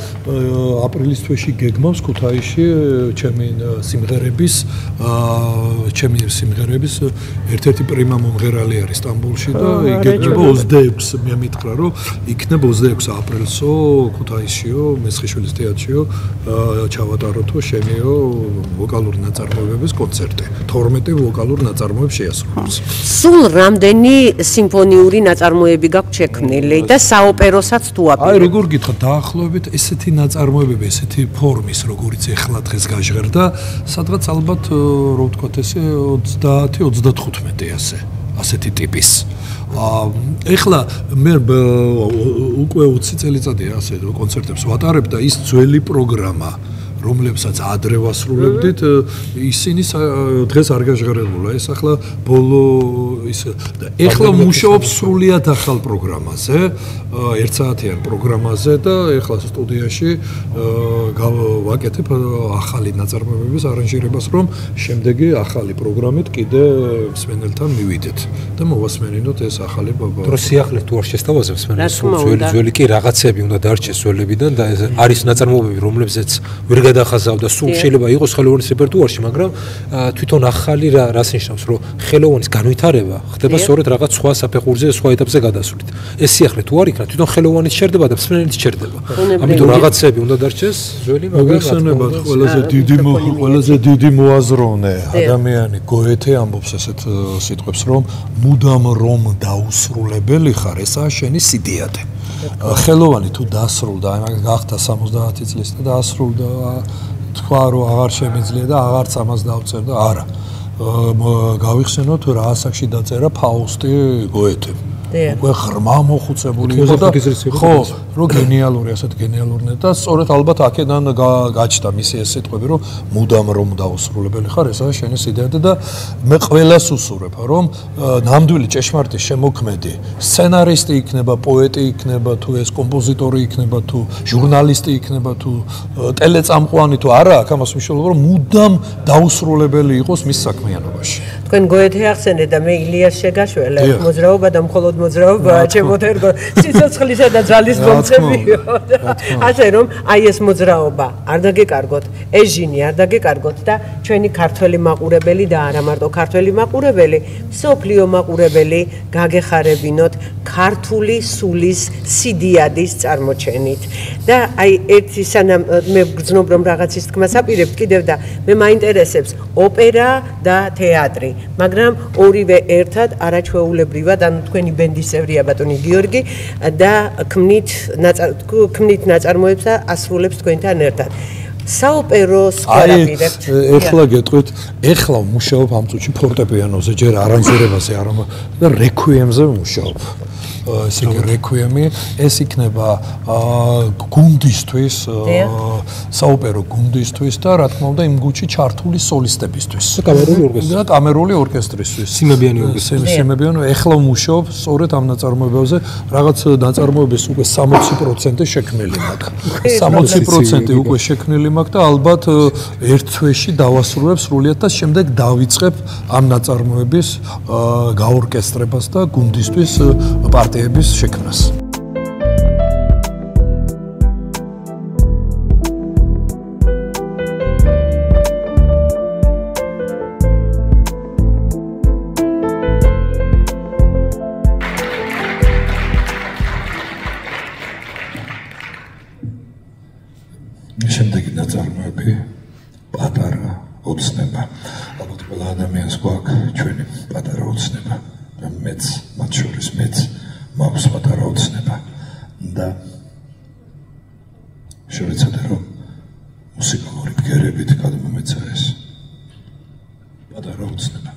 აპრილის თვეში გეგმავს ქუთაისში ჩემი სიმღერების ერთ-ერთი პრიმა მომღერალი არის სტამბულში და იგეგმება 26 მე მითხრა რომ იქნება 26 აპრილსო ქუთაისშიო მესხიშვილის თეატრშიო ჩავატაროთო შენიო ვოკალური ნაწარმოებების კონცერტი 12 ვოკალურ ნაწარმოებს შეასრულებს. სულ რამდენი სიმფონიური ნაწარმოები გაქვთ შექმნილი და საოპეროსაც თუ აპირებთ? აი როგორ გითხრათ, დაახლოებით ესეთი ნაწარმოებები, ესეთი ფორმის, როგორიც ეხლა დღეს გაჟღერდა, სადღაც ალბათ რო ვთქვათ ესე 30-35 ასეთი ტიპის. ეხლა მე უკვე 20 წელიწადია ასე კონცერტებს ვატარებ და ის ძველი პროგრამა რომლებსაც ადრე ვასრულებდით, ისინი დღეს არ გაჟღერებულა. ეს ახლა ბოლო ის და ეხლა მუშაობს სრულიად ახალ პროგრამაზე, ერთსაათიან პროგრამაზე და ეხლა სტუდიაში ვაკეთებ ახალი ნაწარმოებების არანჟირებას, რომ შემდეგი ახალი პროგრამით კიდე მსმენელთან მივიდეთ და მოვასმენინოთ ეს ახალი ბაბა. დრო სიახლე თუ არ შესთავაზებ მსმენელს, ძველი კი რაღაცები უნდა დარჩეს ძველებიდან და არის ნაწარმოებები, რომლებზეც ვერ გადახაზავ და სულ შეიძლება იყოს ხელოვანის რეპერტუარში, მაგრამ თვითონ ახალი რას ნიშნავს, რომ ხელოვანის განვითარება ხდება სწორედ რაღაც სხვა საფეხურზე, სხვა ეტაპზე გადასვლით. ეს სიახლე თუ არ იქნა, თვითონ ხელოვანიც ჩერდება და მსმენელიც ჩერდება. ამიტომ რაღაცები უნდა დარჩეს ძველი, მოგესალმებათ, ყველაზე დიდი მოაზროვნე ადამიანი გოეთე ამბობს ესეთ სიტყვებს, რომ მუდამ რომ დაუსრულებელი ხარ, ესაა შენი სიდიადე. ხელოვანი თუ დასრულდა, აი გახდა 70 წლის და დაასრულდა, თქვა რომ აღარ შემიძლია და აღარც ამას დავწერ და არა. გავიხსენოთ რა ასაკში დაწერა ფაუსტი გოეთემ. უკვე ღრმა მოხუცებული იყო და ხო, რო გენიალური, ასეთ გენიალური და სწორედ ალბათ აქედან გაჩნდა მისი ეს სიტყვები, რომ მუდამ რომ დაუსრულებელი ხარ, ესაა შენი სიდიადე და მე ყველას უსურებ, რომ ნამდვილი ჭეშმარიტი შემოქმედი, სცენარისტი იქნება, პოეტი იქნება, თუ ეს კომპოზიტორი იქნება, თუ ჟურნალისტი იქნება, თუ ტელეწამყვანი, თუ არა აქვს ამას მნიშვნელობა, რომ მუდამ დაუსრულებელი იყოს მის საქმიანობაში. თქვენ გოეთე ახსენეთ და მე ილიას შეგაშველე, მოძრაობა და მხოლოდ მოძრაობაა ჩემოთ ერგო სიცოცხლისა და ძალის მომცემიო. ასე რომ აი ეს მოძრაობა არ დაგეკარგოთ, ეს ჟინი არ დაგეკარგოთ და ჩვენი ქართველი მაყურებელი და არა მარტო ქართველი მაყურებელი, მსოფლიო მაყურებელი გაგეხარებინოთ ქართული სულის სიდიადის წარმოჩენით. და აი ერთი სანამ მე გძნობ რომ რაღაცის თქმას აპირებთ კიდევ და მე მაინტერესებს ოპერა და თეატრი, მაგრამ ორივე ერთად არაჩვეულებრივად, ანუ თქვენი ბენდის წევრია ბატონი გიორგი და ქმნით ნაწარმოებს და ასრულებს თქვენთან ერთად. საოპეროს გვარაპირებთ. ეხლა გეტყვით, ეხლა მუშაობ ამ წუთში ფორტეპიანოზე, ჯერ არანჟირებაზე, არამედ და რეკვიემზე მუშაობ. ესე იგი რეკვიემი ეს იქნება გუნდისთვის, საოპერო გუნდისთვის და რა თქმა უნდა იმ გუნდში ჩართული სოლისტებისთვის. და კამერული ორკესტრისთვის. სიმებიანი ორკესტრი. სიმებიანი, ეხლა მუშაობ სწორედ ამ ნაწარმოებებზე, რაღაც ნაწარმოებების უკვე 60% შექმნილი მაქვს. 60% უკვე შექმნილი მაქვს და ალბათ ერთ თვეში დავასრულებ სრულიად და შემდეგ დავიწყებ ამ ნაწარმოების გაორკესტრებას და გუნდისთვის პარტიების შექმნას. ოცნება. ალბათ ყველა ადამიანს გვაქვს ჩვენი პატარა ოცნება და მეც მათ შორის მეც მაქვს პატარა ოცნება და შევეცადე რომ მუსიკალური ბგერებით გადმომეცა ეს პატარა ოცნება.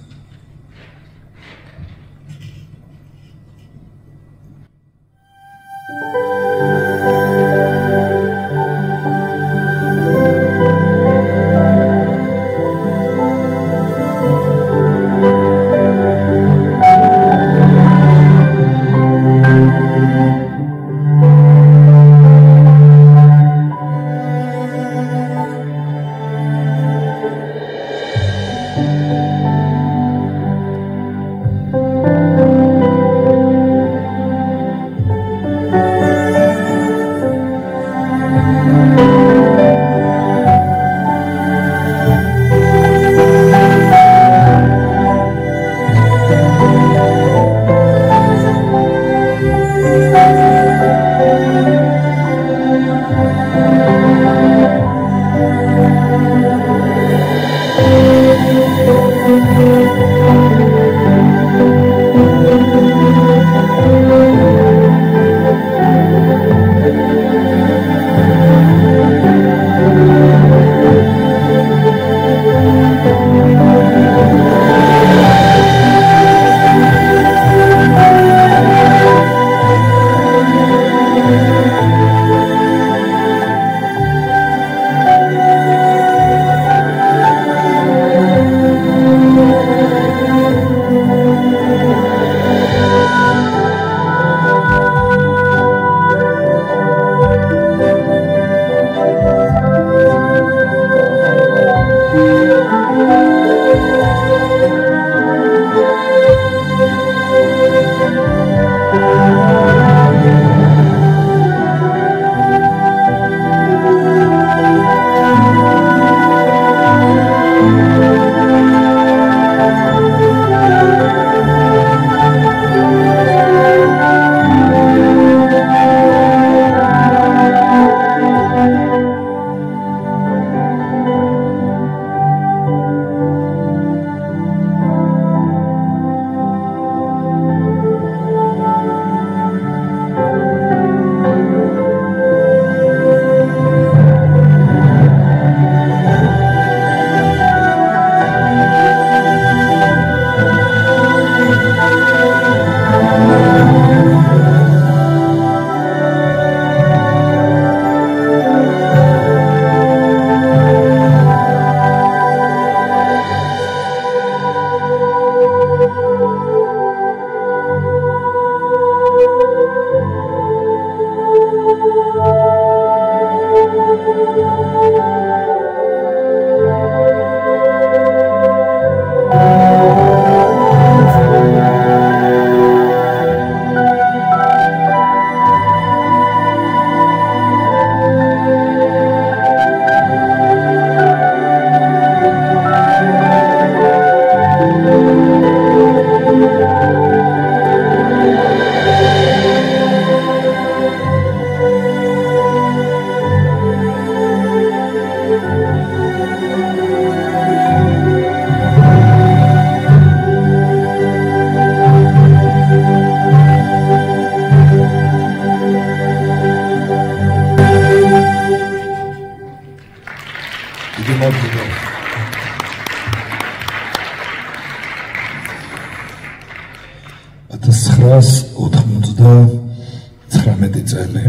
წელი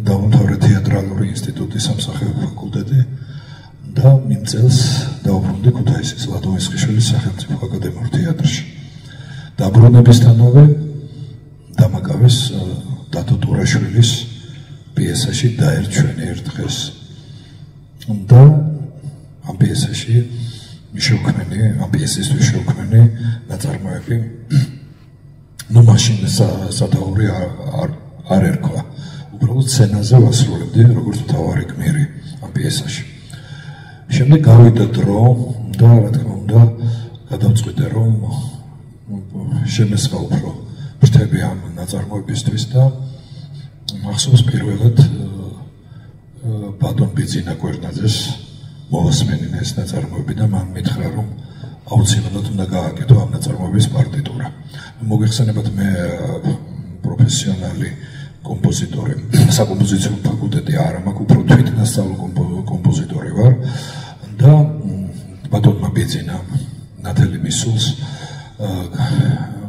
დაუმთავრე თეატრალური ინსტიტუტის სამსახიობო ფაკულტეტი და იმ წელს დაუბრუნდი ქუთაისის ლადოვისხიშვილის სახელმწიფო აკადემიურ თეატრში. დაბრუნებისთანავე დამაკავეს დათო ტურაშვილის პიესაში დაერჩვენი ერთ დღეს და ამ პიესაში შევქმნი, ამ პიესისთვის შევქმნი ნაწარმოები. ნუ მაშინ სათაური არ ერქვა. უბრალოდ სცენაზე ვასრულებდი როგორც მთავარი გმირი ამ პიესაში. შემდეგ გავიდა დრო და რა თქმა უნდა გადავწყვიტე რომ შემესხა უფრო ფრთები ამ ნაწარმოებისთვის და მახსოვს პირველად ბატონ ბიძინა კვერნაძეს მოვასმენინე ეს ნაწარმოები და მან მითხრა რომ აუცილებლად უნდა გააკეთო ამ ნაწარმოების პარტიტურა. მოგეხსენებათ მე პროფესიონალი კომპოზიტორი, საკომპოზიციო ფაკულტეტი არ მაქვს, უფრო თვითნასწავლი კომპოზიტორი ვარ და ბატონმა ბიძინა ნათელი მისულს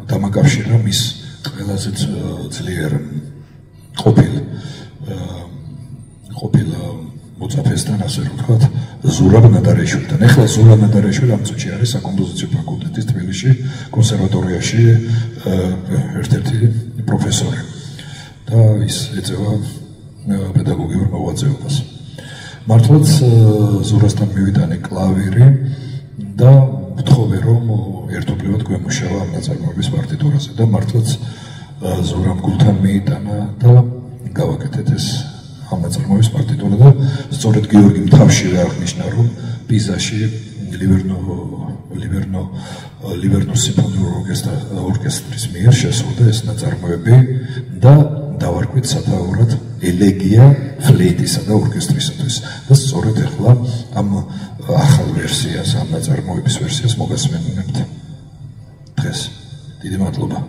დამაკავშირა მის ყველაზე ძლიერ ყოფილ მოწაფესთან, ასე რომ ვთქვათ, ზურაბ ნადარეშვილთან. ეხლა ზურაბ ნადარეშვილი ამ წუთში არის საკომპოზიციო ფაკულტეტის თბილისში კონსერვატორიაში ერთ-ერთი პროფესორი და ის ეწევა პედაგოგიურ მოღვაწეობას. მართლაც ზურასთან მივიტანე კლავირი და ვთხოვე რომ ერთობლივად გვემუშავა ამ ნაწარმოების პარტიტურაზე და მართლაც ზურამ გულთან მიიტანა და გავაკეთეთ ეს ამ ნაწარმოების პარტიტურა და სწორედ გიორგი თავშივე აღნიშნა რომ პიზაში ლივერნოს სიმფონიურ ორკესტრის მიერ შესრულდა ეს ნაწარმოები და დავარქვით სათაურად ელეგია ფლეიტისა და ორკესტრისათვის და სწორედ ახლა ამ ახალ ვერსიას, ამ ნაწარმოების ვერსიას მოგასმენინებთ დღეს. დიდი მადლობა.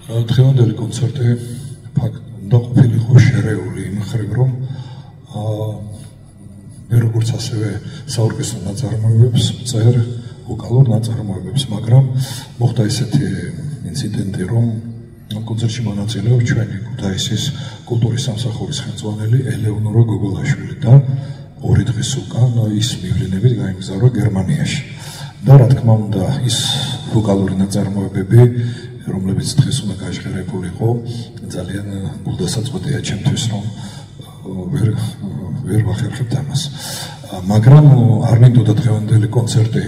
დღევანდელი კონცერტი უნდა ყოფილიყო შერეული იმ მხრივ, რომ მე როგორც ასევე საორკესტრო ნაწარმოებებს წერ ვოკალურ ნაწარმოებებს, მაგრამ მოხდა ისეთი ინციდენტი, რომ ამ კონცერტში მონაწილეობს ჩვენი ქუთაისის კულტურის სამსახურის ხელმძღვანელი ელეონორა გოგოლაშვილი და 2 დღის უკან ის მივლინებით გაემგზავრა გერმანიაში. და რა თქმა უნდა, ის ვოკალური ნაწარმოებები, რომლებიც დღეს უნდა გაჟღერებულიყო, ძალიან გულდასაწყვეტია ჩემთვის, რომ ვერ ვახერხებთ ამას. მაგრამ არ მინდოდა დღევანდელი კონცერტი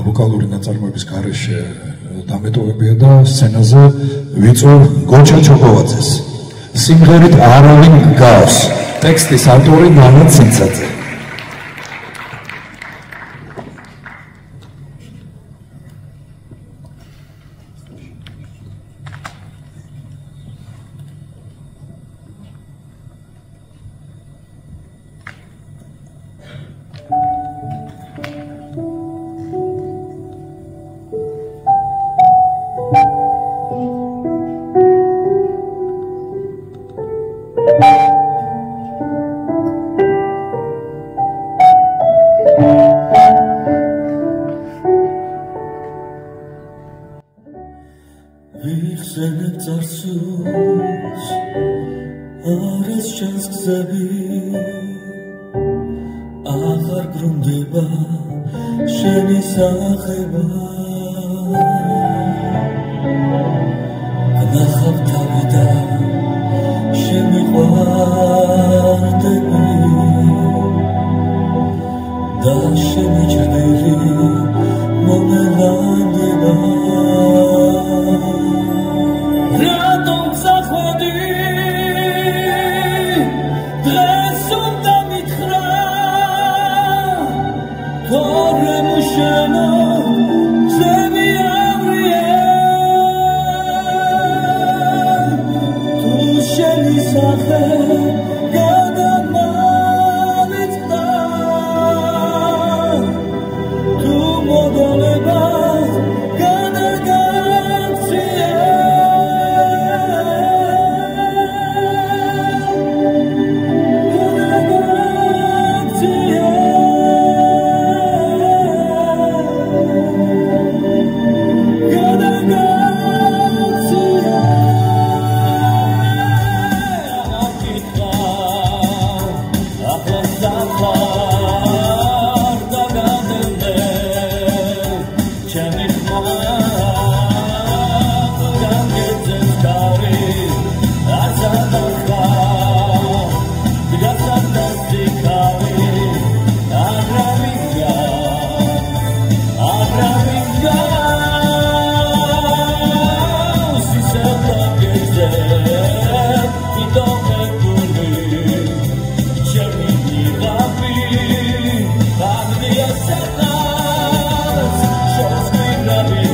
ვოკალური ნაწარმოების გარეშე დამეტოვებია და სცენაზე ვიწვევ გოჩა ჩოკოვაძეს. სიმღერით არავინ გავს. ტექსტის ავტორი ნანა ცინცაძე.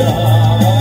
Yeah.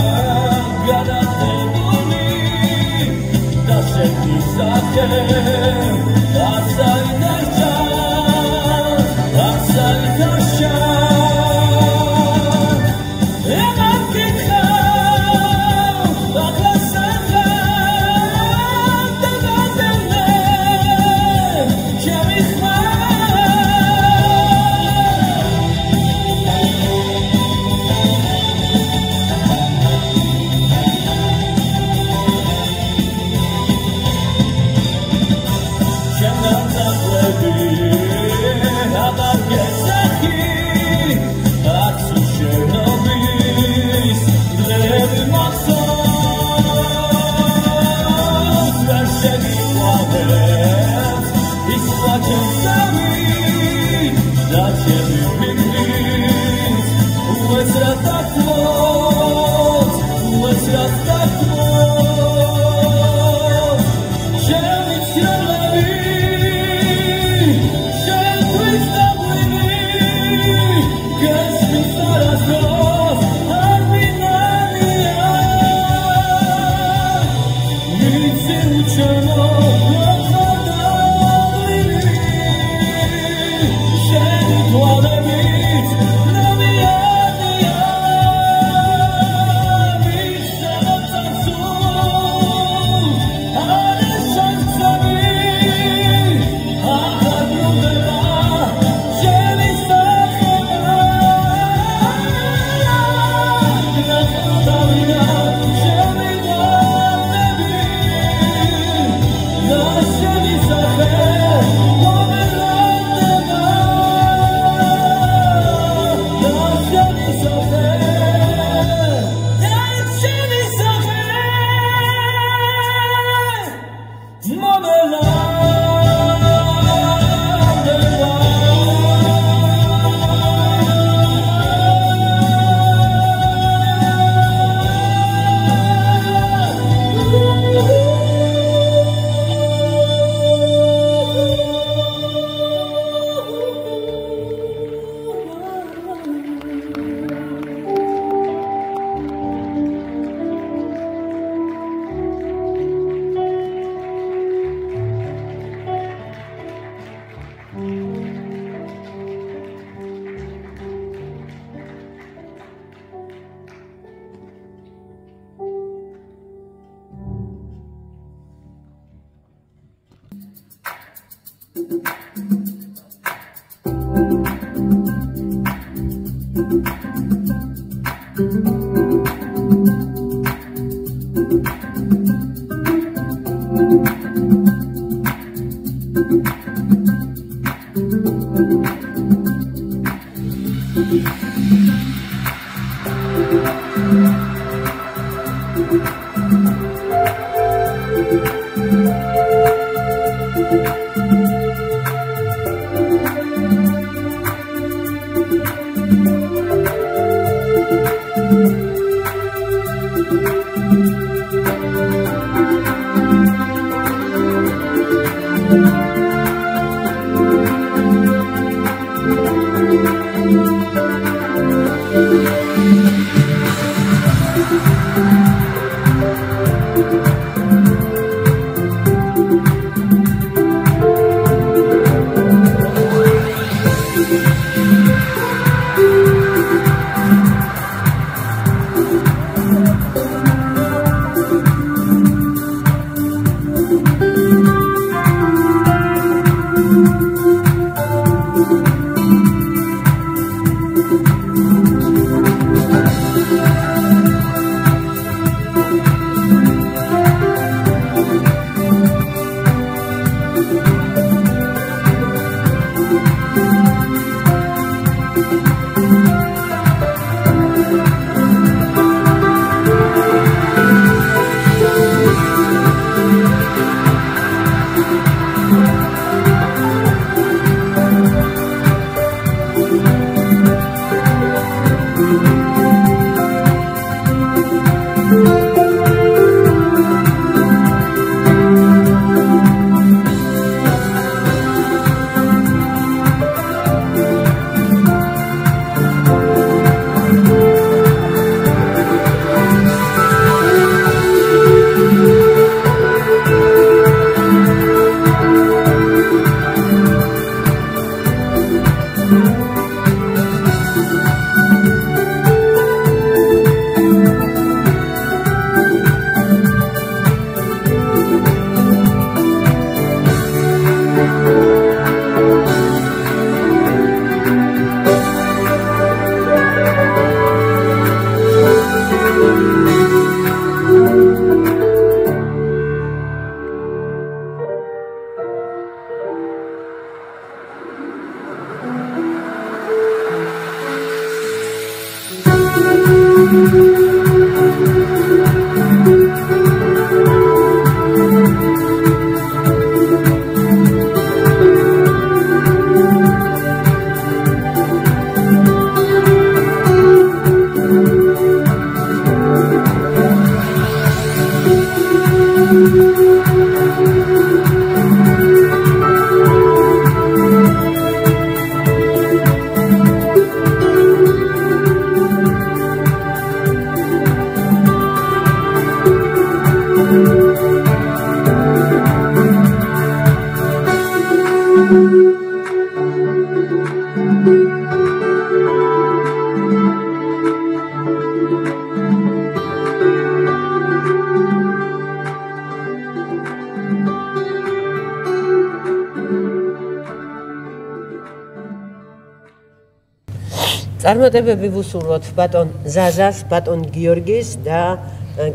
წარმატებები ვუსურვოთ ბატონ ზაზას, ბატონ გიორგის და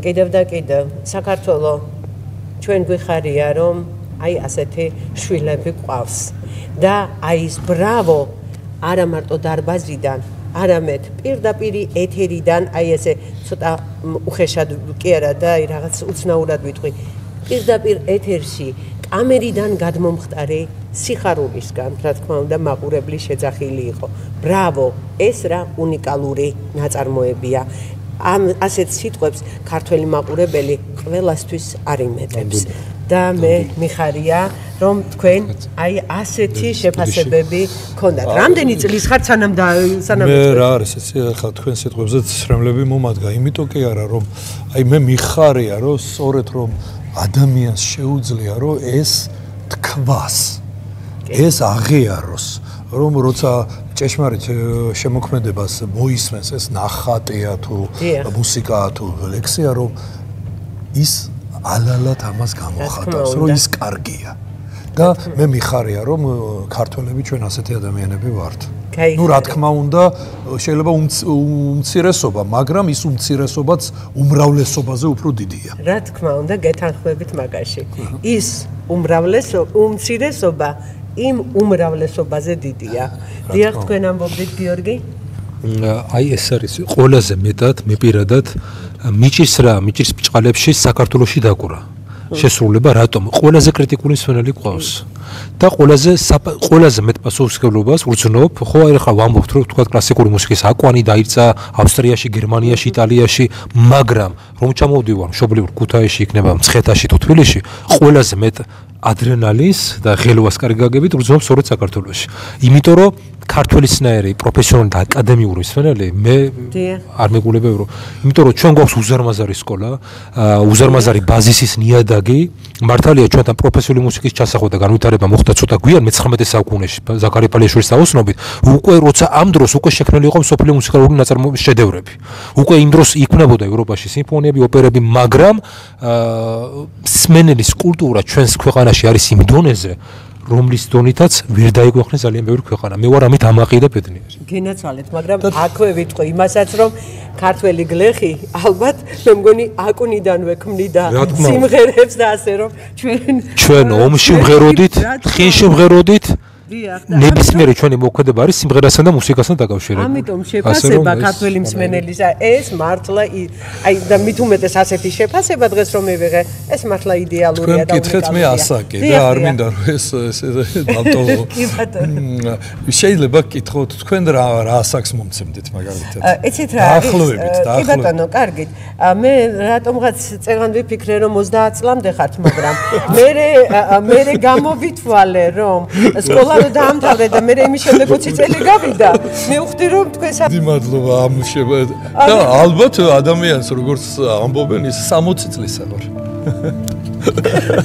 კიდევ და კიდევ საქართველოს ჩვენ გვიხარია რომ აი ასეთი შვილები ყავს და აი ეს ბრავო არა მარტო დარბაზიდან არამედ პირდაპირ ეთერიდან აი ესე ცოტა უხეშად კი არა და აი რაღაც უცნაურად ვიტყვი პირდაპირ ეთერში კამერიდან გადმომხტარე სიხარულისგან რა თქმა უნდა მაყურებლის შეძახილი იყო ბრავო ეს რა უნიკალური ნაწარმოებია ამ ასეთ სიტყვებს ქართველი მაყურებელი ყველასთვის არ იმედებს და მე მიხარია რომ თქვენ აი ასეთი შეფასებები გქონდათ რამდენი წლის ხართ სანამ მე რა არის ეს ხა თქვენ სიტყვებზე ცრემლები მომადგა იმიტომ კი არა რომ აი მე მიხარია რომ სწორედ რომ ადამიანს შეუძლია რომ ეს თქვას ეს აღიაროს რომ როცა ჭეშმარიტ შემოქმედებას მოისმენს ეს ნახატია თუ მუსიკაა თუ ლექსია რომ ის ალალად ამას გამოხატავს რომ ის კარგია და მე მიხარია რომ ქართველები ჩვენ ასეთი ადამიანები ვართ. ნუ რა თქმა უნდა შეიძლება უმცირესობა, მაგრამ ის უმცირესობაც უმრავლესობაზე უფრო დიდია. რა თქმა უნდა გეთანხმებით მაგაში. ის უმცირესობა იმ უმრავლესობაზე დიდია. დიახ, თქვენ ამბობდით გიორგი? აი ეს არის ყველაზე მეტად მე პირადად მიჭირს ბჭყალებში საქართველოში დაკვრა. შესრულება რატომ? ყველაზე კრიტიკული მსმენელი ყავს. და ყველაზე მეტ პასუხისმგებლობას ვგრძნობ, ხო აი ხა ვამბობთ რომ თქვა კლასიკური მუსიკის აკვანი დაიწყა ავსტრიაში, გერმანიაში, იტალიაში, მაგრამ რომ ჩამოვდივარ მშობლიურ ქუთაისში, იქნება მცხეთაში თუ თბილისში, ყველაზე მეტ ადრენალინს და ღელვას კარგაგებით ვგრძნობ სწორედ საქართველოში. იმიტომ რომ ქართველისნაირი პროფესიონალი და აკადემიური მსმენელი მე არ მეგულებია რომ იმიტომ რომ ჩვენ გვაქვს უზარმაზარი სკოლა, უზარმაზარი ბაზისის ნიადაგი, მართალია ჩვენთან პროფესიული მუსიკის ჩასახვა და განვითარება მოხდა ცოტა გვიან მე-19 საუკუნეში ზაქარი პალიაშვილის დაოსნობით, უკვე როცა ამ დროს უკვე შექმნილი იყო მსოფლიო მუსიკალური ნაწარმოების შედევრები. უკვე იმ დროს იქმნებოდა ევროპაში სიმფონიები, ოპერები, მაგრამ მსმენელის კულტურა ჩვენს ქვეყანაში არის იმ დონეზე რომლის დონითაც ვერ დაიგვეხნეს ძალიან ბევრი ქვეყანა. მე ვარ ამით ამაყი და ბედნიერი. გენაცვალეთ, მაგრამ აქვე ვიტყვი იმასაც, რომ ქართველი გლეხი ალბათ მე მგონი აკუნიდანვე ქმნიდა სიმღერებს და ასე რომ ჩვენ ომში ვღეროდით, ტყინში ვღეროდით ნებისმიერი ჩვენი მოქმედება არის სიმღერასთან და მუსიკასთან დაკავშირებული. ამიტომ შეფასება ქართველი მსმენელისა ეს მართლა აი და მით უმეტეს ასეთი შეფასება დღეს რომ მივიღე ეს მართლა იდეალურია და კითხეთ მე ასაკი და არ მინდა რომ ეს დავტოვო. შეიძლება გკითხოთ თქვენ რა ასაკს მომცემდით მაგალითად. ეცით რა არის? კი ბატონო, კარგით. მე რატომღაც წეგან ვიფიქრე რომ 30 წლამდე ხართ, მაგრამ მე გამოვითვალე რომ სკოლა დაამთავრე და მე იმის შემდეგ 20 წელი გავიდა. მე ვხვდი რომ თქვენ მადლობა ამ და ალბათ ადამიანს როგორც ამბობენ ის 60 წლისა ვარ.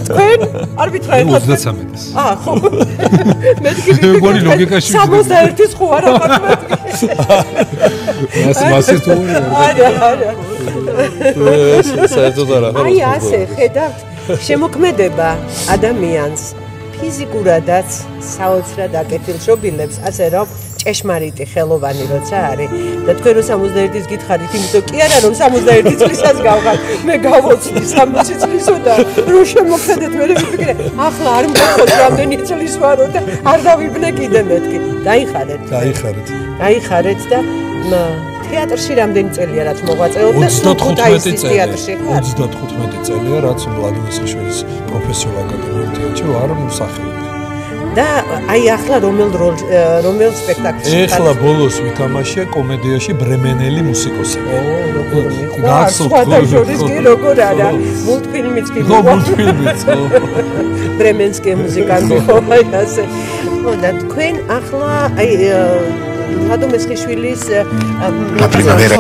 თქვენ არ ვითხრათ 33-ის. ხო. მე მგონი ლოგიკაში 61-ის ხო არა მათემატიკა. მასე თუ არა. საერთოდ არა. აი ასე ხედავთ შემოქმედება ადამიანს ფიზიკურადაც საოცრად აკეთილშობილებს, ასე რომ ჭეშმარიტი ხელოვანი როცა არის და თქვენ რომ 61-ის გითხარით, იმიტომ კი არა რომ 61 წლისას გავხარ, მე გავოცდი 60 წლისო და რომ შემოქმედეთ მე ვიფიქრე, ახლა არ მგონია რამდენი წლის ვარო და არ დავიბნე კიდე მეთქი. დაიხარეთ და თეატრში რამდენი წელია რაც მოღვაწეობ და 35 წელია რაც ვლადიმირაშვილის პროფესიულ აკადემიურ თეატრში ვარ მსახიობი. და აი ახლა რომელ სპექტაკლში? ეხლა ბოლოს ვითამაშია კომედიაში ბრემენელი მუსიკოსები. როგორ მიყვა? სხვათა შორის კი როგორ არა? მულტფილმიც კი. მულტფილმიც. ბრემენსკი მუსიკანტი ხო აი ასე. და თქვენ ახლა აი რადო მესხიშვილის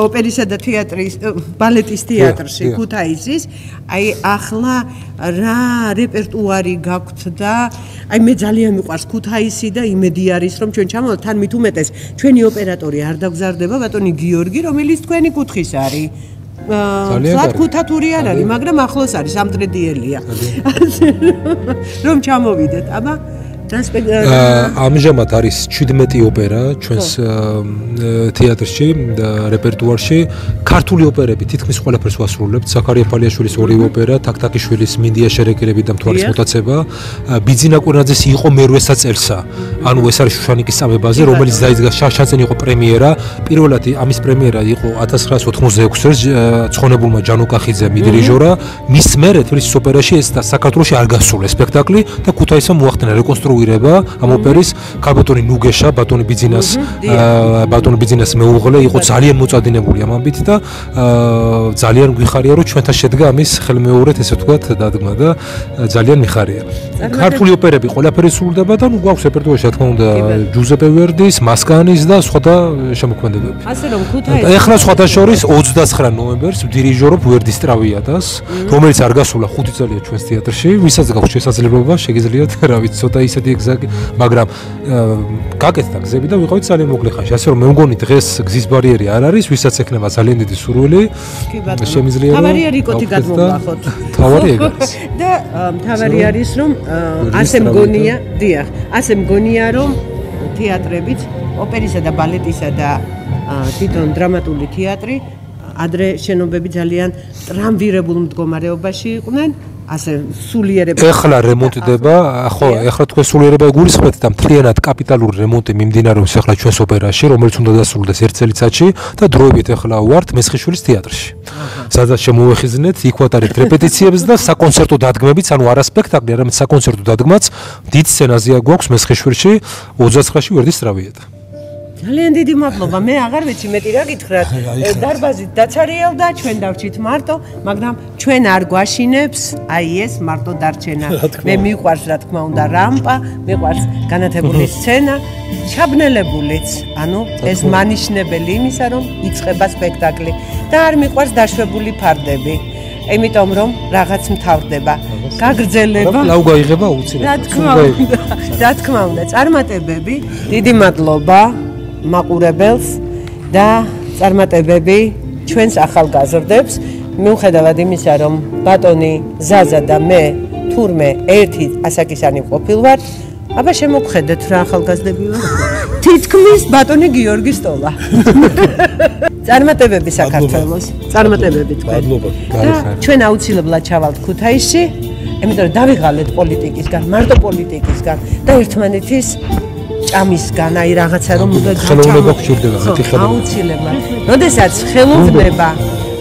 ოპერისა და თეატრის ბალეტის თეატრში ქუთაისის აი ახლა რა რეპერტუარი გაქვთ და აი მე ძალიან მიყვარს ქუთაისი და იმედი არის რომ ჩვენ ჩამოვართ თან მით უმეტეს ჩვენი ოპერატორი არ დაგზარდება ბატონი გიორგი რომელიც თქვენი კუთხის არის ძალიან ქუთათური არ არის მაგრამ ახლოს არის სამტრედიელია რომ ჩამოვიდეთ აბა ამჟამად არის 17 ოპერა ჩვენს თეატრში და რეპერტუარში ქართული ოპერები თითქმის ყველაფერს ვასრულებთ ზაქარია პალიაშვილის ორივე ოპერა თაქთაქიშვილის მინდია შერეკელები და მთვარის მოტაცება ბიძინა კვირნაძეს იყო მერვესა წელსა ანუ ეს არის შუშანიკის წამებაზე რომელიც დაიდგა შაშანცენ იყო პრემიერა პირველად ამის პრემიერა იყო 1986 წელს ცხონებულმა ჯანო კახიძე მიდირიჟორა მის მერე თბილისის ოპერაში ეს და საქართველოში არ გასულა სპექტაკლი და ქუთაისმა მოახდინა რეკონსტრუირება ამ ოპერის ქალბატონი ნუგეშა ბატონი ბიძინას მეუღლე იყო ძალიან მოწადინებული ამ ამბით და ძალიან გვიხარია რომ ჩვენთან შედგა ამის ხელმეორედ ესე ვთქვათ დადგმა და ძალიან მიხარია ქართული ოპერები ყველაფერი სრულდება და ნუ გვაქვს რეპერტუარში რა თქმა უნდა ჯუზეპე ვერდის მასკანის და სხვა შემოქმედებები ასე რომ ქუთაისი ეხლა სხვათა შორის 29 ნოემბერს ვდირიჟორობ ვერდის ტრავიატას რომელიც არ გასულა 5 წელია ჩვენს თეატრში ვისაც გაქვს შესაძლებლობა შეგიძლიათ რა ვიცი ცოტა ისეთ ერთადერთი გზა, მაგრამ გაკეთდა გზები და ვიყავით ძალიან მოკლე ხანში. ასე რომ მე მგონი დღეს გზის ბარიერი არ არის, ვისაც ექნება ძალიან დიდი სურვილი. შემიძლია რომ თავარი რიკოთი გადმოვახოთ. თავარი ეგ არის. და თავარი არის რომ ასე მგონია, დიახ, ასე მგონია რომ თეატრებით, ოპერისა და ბალეტისა და თვითონ დრამატული თეატრი ადრე შენობები ძალიან ტრამვირებულ მდგომარეობაში იყვნენ. ასე სულიერება ეხლა რემონტდება, ხო, ეხლა თქვენ სულიერება გულისხმობთ და მთლიანად კაპიტალური რემონტი მიმდინარეობს ეხლა ჩვენს ოპერაში, რომელიც უნდა დასრულდეს ერთ წელიწადში და დროებით ეხლა ვართ მესხიშვილის თეატრში. სადაც შემოვეხიზნეთ, იქ ვატარებთ რეპეტიციებს და საკონცერტო დადგმებიც, ანუ არა სპექტაკლი, არამედ საკონცერტო დადგმაც დიდ სცენაზე გვაქვს მესხიშვილში 29-ში ვერდისტრავიეთ. ძალიან დიდი მადლობა. მე აღარ ვიცი მეტი რა გითხრათ. დარბაზით დაცარიელდა, ჩვენ დავრჩით მარტო, მაგრამ ჩვენ არ გვაშინებს აი ეს მარტო დარჩენა. მე მიყვარს რა თქმა უნდა რამპა, მიყვარს განათებული სცენა, ჩაბნელებულიც. ანუ ეს მანიშნებელი იმისა, რომ იწყება სპექტაკლი და არ მიყვარს დაშვებული ფარდები. იმიტომ რომ რაღაც მთავრდება. გაგრძელება. ლაუ გაიღება უცილებლად. რა თქმა უნდა, წარმატებები. დიდი მადლობა. მაყურებელს და წარმატებები ჩვენს ახალგაზრდებს მიუხედავად იმისა რომ ბატონი ზაზა და მე თურმე ერთი ასაკისანი ყოფილვართ აბა შემოგხედეთ რა ახალგაზრდები ვართ თითქმის ბატონი გიორგი სტოლა წარმატებები საქართველოს წარმატებები თქვენ ჩვენ აუცილებლად ჩავალთ ქუთაისში იმიტომ რომ დავიღალეთ პოლიტიკისგან მარტო პოლიტიკისგან და ერთმანეთის ჭამისგან აი რაღაცა რომ ხელოვნება გჭირდება მეთი ხელოვნება აუცილებლად. როდესაც ხელოვნება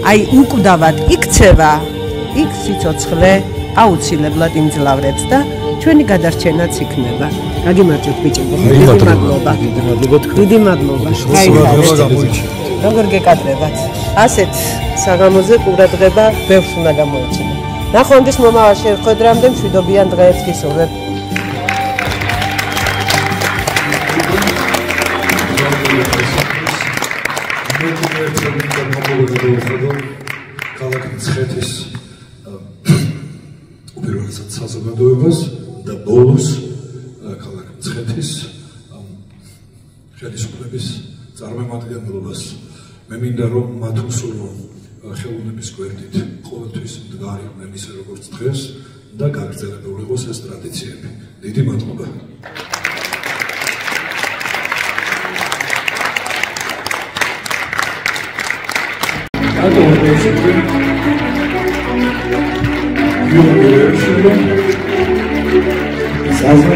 აი უკვდავად იქცევა, იქ სიცოცხლე აუცილებლად იმძლავრებს და ჩვენი გადარჩენაც იქნება. გაგიმარჯვეთ ბიჭებო. დიდი მადლობა. დიდი მადლობა. როგორ გეკადრებათ? ასეთ საღამოზე ყურადღება ბევრს უნდა გამოიჩინოთ. ნახვამდის მომავალ შეხვედრამდე მშვიდობიან დღეებს გისურვებთ. ქალაქ მცხეთის უპირველესად საზოგადოებას და ბოლოს ქალაქ მცხეთის ხელისუფლების წარმომადგენლობას. მე მინდა რომ მათ უსურვო ხელოვნების გვერდით ყოველთვის მდგარი იყვნენ ისე როგორც დღეს და გაგრძელებულ იყოს ეს ტრადიციები. დიდი მადლობა. Sazma,